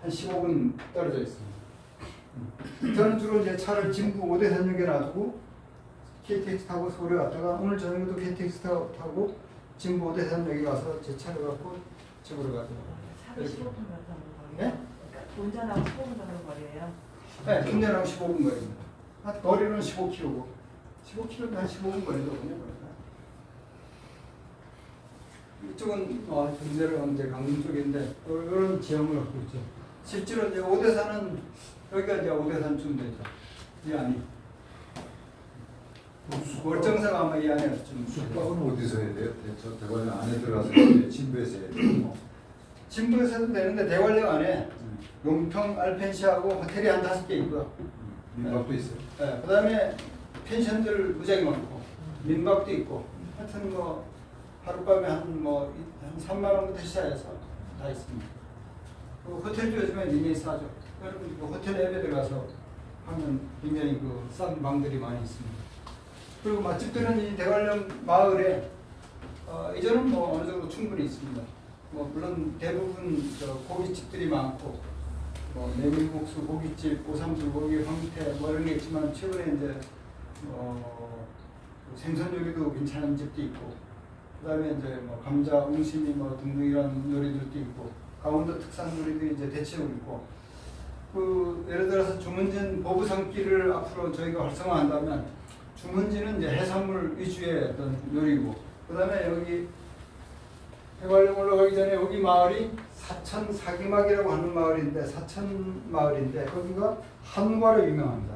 한 15분 떨어져 있습니다. 저는 주로 이제 차를 진부 오대산역에 놔두고 KTX 타고 서울에 갔다가 오늘 저녁에도 KTX 타고 진부 오대산역에 가서 제 차를 갖고 집으로 가죠. 차로 15분 가는 거예요? 네? 그러니까 운전하고 15분 가는 거리예요? 네, 운전하고 15분 거리입니다. 거리는 15km고 15km면 한 15분 거리거든요. 이쪽은 전대로 이제 강릉 쪽인데 이런 지형을 갖고 있죠. 실제로 이제 오대산은 여기가 이제 오대산쯤 되죠. 이 안이. 월정사가 아마 이 안에 좀. 숙박은 어디서 해야 돼요? 저 대관령 안에 들어가서 이제 진부에서 해야 돼요. 진부에서도 되는데 대관령 안에 용평 알펜시하고 호텔이 한 5개 있고요. 민박도 있어요. 네, 그다음에 펜션들 무지하게 많고 민박도 있고 하여튼 뭐 하룻밤에 한 3만 원부터 시작해서 다 있습니다. 그 호텔도 요즘에 굉장히 싸죠. 여러분 그 호텔 앱에 들어가서 하면 굉장히 그 싼 방들이 많이 있습니다. 그리고 맛집들은 이 대관령 마을에 이제는 뭐 어느 정도 충분히 있습니다. 뭐 물론 대부분 저 고깃집들이 많고 뭐 메밀국수, 고깃집, 보쌈 불고기, 황태 뭐 이런 게 있지만 최근에 이제 생선 요리도 괜찮은 집도 있고 그다음에 이제 뭐 감자, 웅심이 뭐 등등 이런 요리들도 있고 강원도 특산 요리들이 이제 대체로 있고 그 예를 들어서 주문진 보부산길을 앞으로 저희가 활성화한다면 주문진은 이제 해산물 위주의 어떤 요리고 그다음에 여기 대관령 올라가기 전에 여기 마을이 사천 사기막이라고 하는 마을인데 사천 마을인데 거기가 한과로 유명합니다.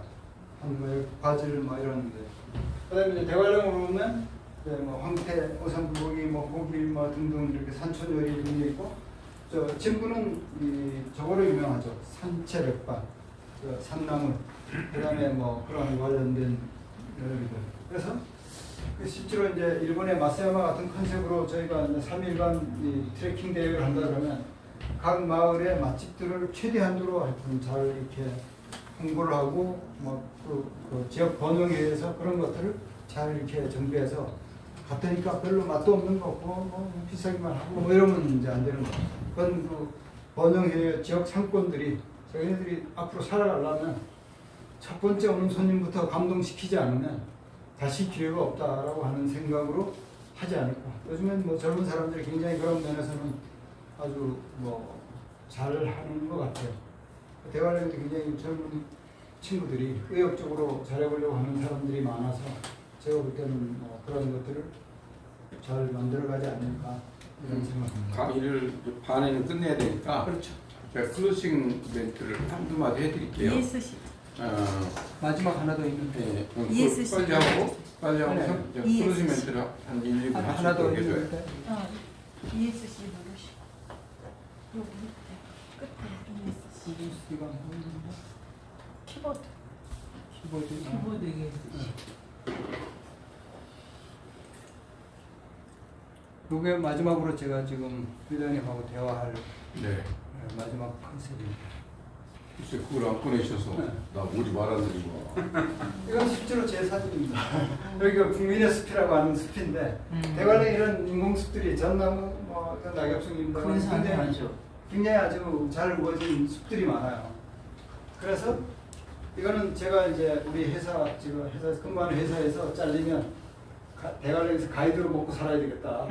한과에 바지를 뭐 이러는데 그다음에 이제 대관령으로 오면 이제 뭐 황태, 오삼불고기, 뭐 고길 뭐 등등 이렇게 산촌 요리 등이 있고 저 진부는 이 저거로 유명하죠. 산채백반, 산나물, 그다음에 뭐 그런 관련된 요리들. 그래서 실제로 이제 일본의 마사야마 같은 컨셉으로 저희가 3일간 이 트레킹 대회를 한다 그러면 각 마을의 맛집들을 최대한으로 하여튼 잘 이렇게 홍보를 하고 그 지역 번영회에서 그런 것들을 잘 이렇게 정비해서 갔더니까 별로 맛도 없는 거 같고 뭐 비싸기만 하고 뭐 이러면 이제 안 되는 거. 그건 그 번영회 지역 상권들이 저희들이 앞으로 살아가려면 첫 번째 오는 손님부터 감동시키지 않으면 다시 기회가 없다라고 하는 생각으로 하지 않을까. 요즘엔 뭐 젊은 사람들이 굉장히 그런 면에서는 아주 뭐 잘하는 것 같아요. 대관령도 굉장히 젊은 친구들이 의욕적으로 잘해보려고 하는 사람들이 많아서 제가 볼 때는 뭐 그런 것들을 잘 만들어가지 않을까 이런 생각입니다. 강의를 반에는 끝내야 되니까 그렇죠. 제가 클로징 멘트를 한두 마디 해드릴게요. ESC. 마지막 하나 더 있는데 네, ESC. 빨리 하고 네. 제가 ESC. 클로징 멘트를 한 1, 2분 하나 더 하시도록 해줘요. 있는데 ESC 누르시고 여기 밑에 끝에 ESC 이거 보이는데 키보드. 키보드 이게 마지막으로 제가 지금 회장님하고 대화할 네. 마지막 컨셉입니다. 글쎄 그걸 안 꺼내셔서 네. 나 오지 말았는데 이건 실제로 제 사진입니다. 여기가 국민의 숲이라고 하는 숲인데 대관령 이런 인공숲들이 전나무, 뭐 낙엽송입니다. 큰 산이 아니죠. 굉장히 아주 잘 우거진 숲들이 많아요. 그래서 이거는 제가 이제 우리 회사 지금 회사에서 근무하는 회사에서 잘리면 대관령에서 가이드로 먹고 살아야 되겠다.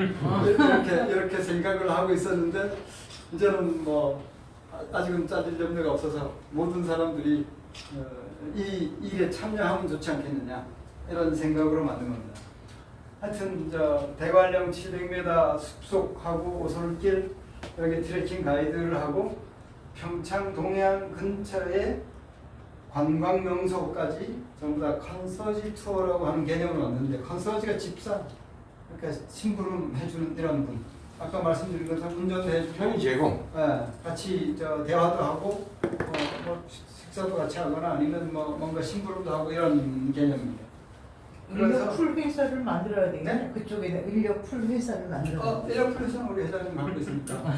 이렇게 생각을 하고 있었는데 이제는 뭐 아직은 잘릴 염려가 없어서 모든 사람들이 이 일에 참여하면 좋지 않겠느냐 이런 생각으로 만든 겁니다. 하여튼 저 대관령 700m 숲속하고 오솔길 여기 트레킹 가이드를 하고 평창 동해안 근처에 관광 명소까지 전부 다 컨서지 투어라고 하는 개념으로 왔는데 컨서지가 집사 그러니까 심부름 해주는 이런 분 아까 말씀드린 것처럼 운전도 해주고 편의 제공. 같이 저 대화도 하고 뭐 식사도 같이 하거나 아니면 뭐 뭔가 심부름도 하고 이런 개념입니다. 인력 풀 회사를 만들어야 되겠네. 네? 그쪽에 인력 풀 회사를 만들어야 돼. 에어플레이션 우리 회장님 하고 있으니까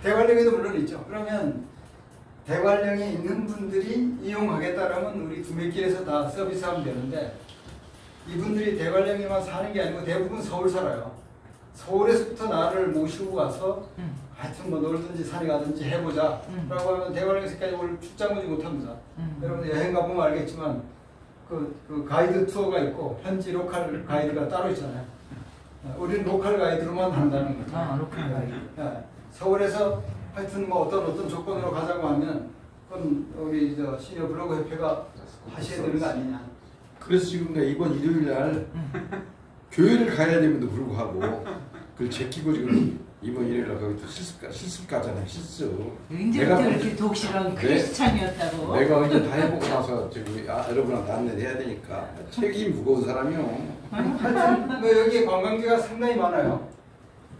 대관령에도 물론 있죠. 그러면 대관령에 있는 분들이 이용하겠다라면 우리 두메길에서 다 서비스하면 되는데 이분들이 대관령에만 사는 게 아니고 대부분 서울 살아요. 서울에서부터 나를 모시고 가서 하여튼 뭐 놀든지 산에 가든지 해보자 라고 하면 대관령에서까지 올 출장 오지 못합니다. 여러분들 여행 가보면 알겠지만 그 가이드 투어가 있고 현지 로컬 가이드가 따로 있잖아요. 우리는 로컬 가이드로만 한다는 거죠. 로컬 가이드. 서울에서 하여튼 뭐 어떤 조건으로 가자고 하면 그건 우리 저 시니어 블로그 협회가 하셔야 되는 거 아니냐. 그래서 지금 내가 이번 일요일 날 교회를 가야 됨에도 불구하고 그걸 제끼고 지금 이번 일요일 날 거기 또 실습 가잖아요. 실습. 이제부터 이렇게 독실한 크리스찬이었다고. 내가 이제 다 해보고 나서 지금 여러분한테 안내를 해야 되니까 책임이 무거운 사람이요. 하여튼 뭐 여기 관광지가 상당히 많아요.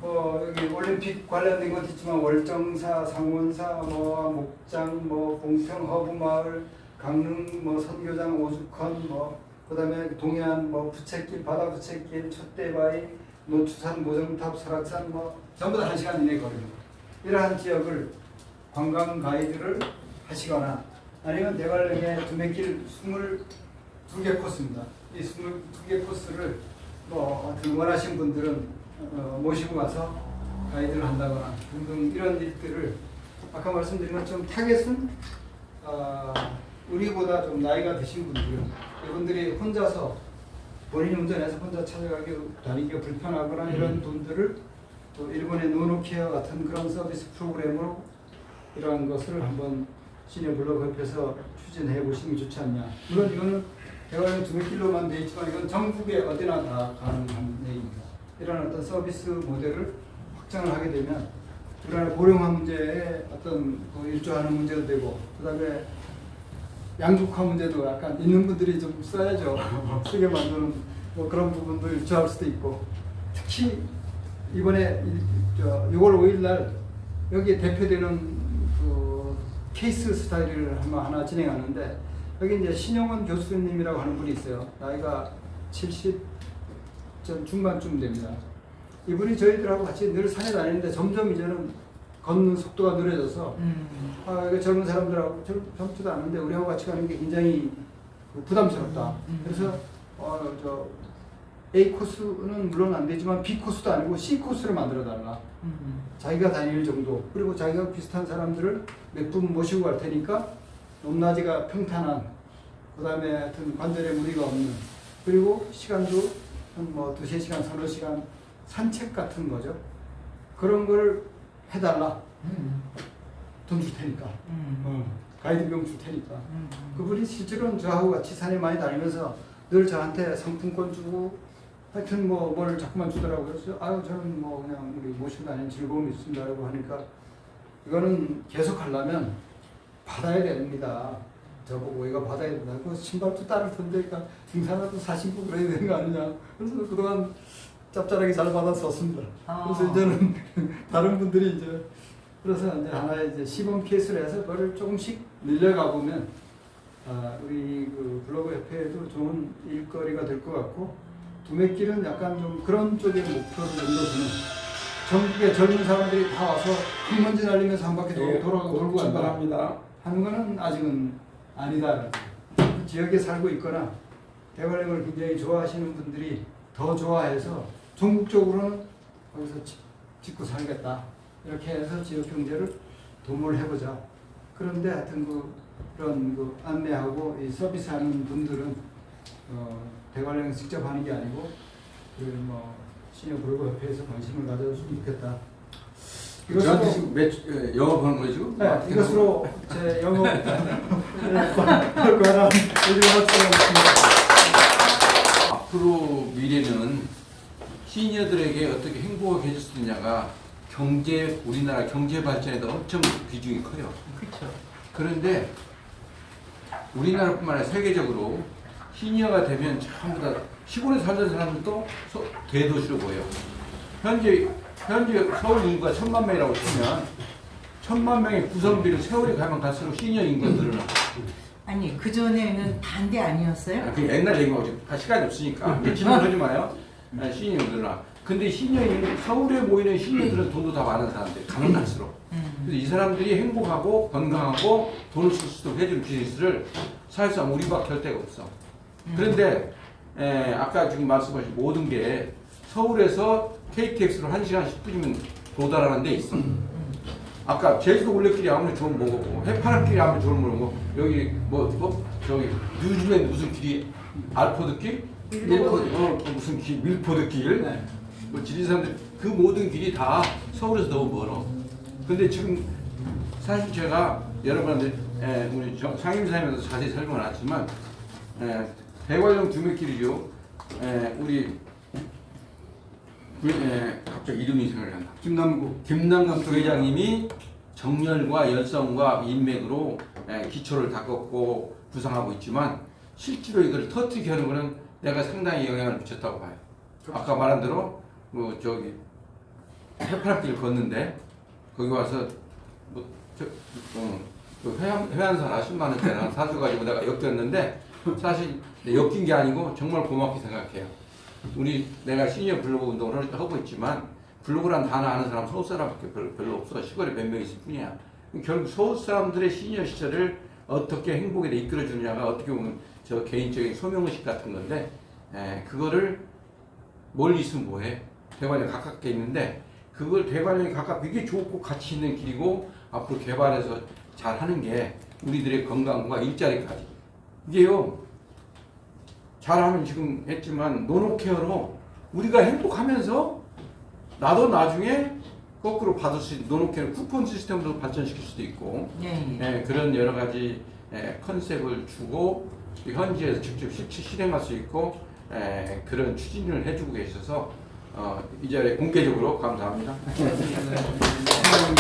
여기 올림픽 관련된 것도 있지만 월정사, 상원사, 뭐 목장, 뭐 봉평 허브마을, 강릉, 뭐 선교장, 오죽헌, 뭐 그다음에 동해안, 뭐 부채길, 바다 부채길, 촛대바위, 노추산, 모정탑, 설악산, 뭐 전부 다 1시간 이내 거리입니다. 이러한 지역을 관광 가이드를 하시거나 아니면 대관령에 두메길 22개 코스입니다. 이 22개 코스를 뭐 원하신 분들은 모시고 가서 가이드를 한다거나 등등 이런 일들을 아까 말씀드린 것처럼 타겟은 우리보다 좀 나이가 드신 분들은 이분들이 혼자서 본인이 운전해서 혼자 다니기가 불편하거나 이런 분들을 또 일본의 노노케어 같은 그런 서비스 프로그램으로 이러한 것을 한번 시니어 블로그 협회에서 추진해 보시는 게 좋지 않냐. 물론 이거는 대관령 두메길로만 돼 있지만 이건 전국에 어디나 다 가능한 얘기입니다. 이런 어떤 서비스 모델을 확장을 하게 되면 우리나라 고령화 문제에 어떤 그 일조하는 문제도 되고 그다음에 양극화 문제도 약간 있는 분들이 좀 써야죠. 쓰게 만드는 뭐 그런 부분도 일조할 수도 있고 특히 이번에 6월 5일 날 여기에 대표되는 그 케이스 스타디를 하나 진행하는데 여기 이제 신영원 교수님이라고 하는 분이 있어요. 나이가 70 중반쯤 됩니다. 이분이 저희들하고 같이 늘 산에 다니는데 점점 이제는 걷는 속도가 느려져서 이거 젊은 사람들하고 젊지도 않은데 우리하고 같이 가는 게 굉장히 부담스럽다. 그래서 저 A 코스는 물론 안 되지만 B 코스도 아니고 C 코스를 만들어 달라. 자기가 다닐 정도. 그리고 자기가 비슷한 사람들을 몇 분 모시고 갈 테니까 높낮이가 평탄한. 그다음에 하여튼 관절에 무리가 없는. 그리고 시간도 한 뭐 2-3시간, 3-4시간 산책 같은 거죠. 그런 걸 해달라. 돈 줄 테니까. 가이드 비용 줄 테니까. 그분이 실제로는 저하고 같이 산에 많이 다니면서 늘 저한테 상품권 주고 하여튼 뭐 뭘 자꾸만 주더라고요. 그래서 아유 저는 뭐 그냥 우리 모시고 다니는 즐거움이 있습니다라고 하니까 이거는 계속 하려면 받아야 됩니다. 저보고 이거 받아야 된다. 그 신발도 따를 텐데 그러니까 등산화도 사신고 그래야 되는 거 아니냐. 그래서 그동안 짭짤하게 잘 받았었습니다. 그래서 이제는 다른 분들이 이제 그래서 이제 하나의 이제 시범 케이스를 해서 그걸 조금씩 늘려가 보면 우리 그 블로그 협회에도 좋은 일거리가 될 것 같고 두메길은 약간 좀 그런 쪽의 목표를 좀 더 두는 전국의 젊은 사람들이 다 와서 흙먼지 날리면서 한 바퀴 돌아가고 돌고 간다 출발합니다. 하는 거는 아직은 아니다. 그 지역에 살고 있거나 대관령을 굉장히 좋아하시는 분들이 더 좋아해서 전국적으로는 거기서 짓고 살겠다. 이렇게 해서 지역 경제를 도모를 해보자. 그런데 하여튼 그런 안내하고 이 서비스하는 분들은 대관령 직접 하는 게 아니고 뭐 시니어 블로그 협회에서 관심을 가져줬으면 좋겠다. 저한테 지금 영업하는 거죠 지금? 네, 이것으로 제 영업 관한 얘기를 마치겠습니다. 앞으로 미래는 시니어들에게 어떻게 행복하게 해줄 수 있냐가 우리나라 경제 발전에도 엄청 비중이 커요. 그렇죠. 그런데 우리나라뿐만 아니라 세계적으로 시니어가 되면 전부 다 시골에 살던 사람들도 대도시로 모여. 현재 서울 인구가 1000만 명이라고 치면 1000만 명의 구성비를 세월이 가면 갈수록 시니어 인구가 늘어나. 아니 그 전에는 반대 아니었어요? 그 옛날 얘기하고 지금 다 시간이 없으니까 질문하지 마요. 시니어 늘어나. 근데 서울에 모이는 시니어들은 돈도 다 많은 사람들, 가면 갈수록. 그래서 이 사람들이 행복하고 건강하고 돈을 쓸 수 있도록 해주는 비즈니스를 사실상 우리밖에 할 데가 없어. 그런데 아까 지금 말씀하신 모든 게 서울에서 KTX로 1시간 10분이면 도달하는 데 있어. 아까 제주도 올레길이 아무리 좋은 뭐고 해파람길이 아무리 좋은 뭐고 여기 저기 뉴질랜드 무슨 길이 알포드 길? 무슨 길? 밀포드 길? 네. 뭐 지리산들 그 모든 길이 다 서울에서 너무 멀어. 근데 지금 사실 제가 여러분한테 우리 상임사님에서 자세히 설명을 안 했지만 대관령 두메길이죠. 우리 갑자기 이름이 생각이 안 나. 김남국 부회장님이 정열과 열성과 인맥으로 기초를 닦았고 구상하고 있지만 실제로 이걸 터뜨리게 하는 거는 내가 상당히 영향을 미쳤다고 봐요. 아까 말한 대로 저기 해파람길 걷는데 거기 와서 회한사나 10만 원짜리 사줘가지고 내가 엮였는데 사실 엮인 게 아니고 정말 고맙게 생각해요. 내가 시니어 블로그 운동을 하고 있지만 블로그란 단어 아는 사람 서울 사람밖에 별로 없어. 시골에 몇 명 있을 뿐이야. 결국 서울 사람들의 시니어 시절을 어떻게 행복에 이끌어주느냐가 어떻게 보면 저 개인적인 소명의식 같은 건데 그거를 멀리 있으면 뭐해. 대관령 가깝게 있는데 그걸 대관령이 가깝게 이게 좋고 가치 있는 길이고 앞으로 개발해서 잘 하는 게 우리들의 건강과 일자리까지 이게요 잘하면 지금 했지만 노노케어로 우리가 행복하면서 나도 나중에 거꾸로 받을 수 있는 노노케어 쿠폰 시스템으로 발전시킬 수도 있고 그런 여러 가지 컨셉을 주고 현지에서 직접 실행할 수 있고 그런 추진을 해주고 계셔서 이 자리에 공개적으로 감사합니다.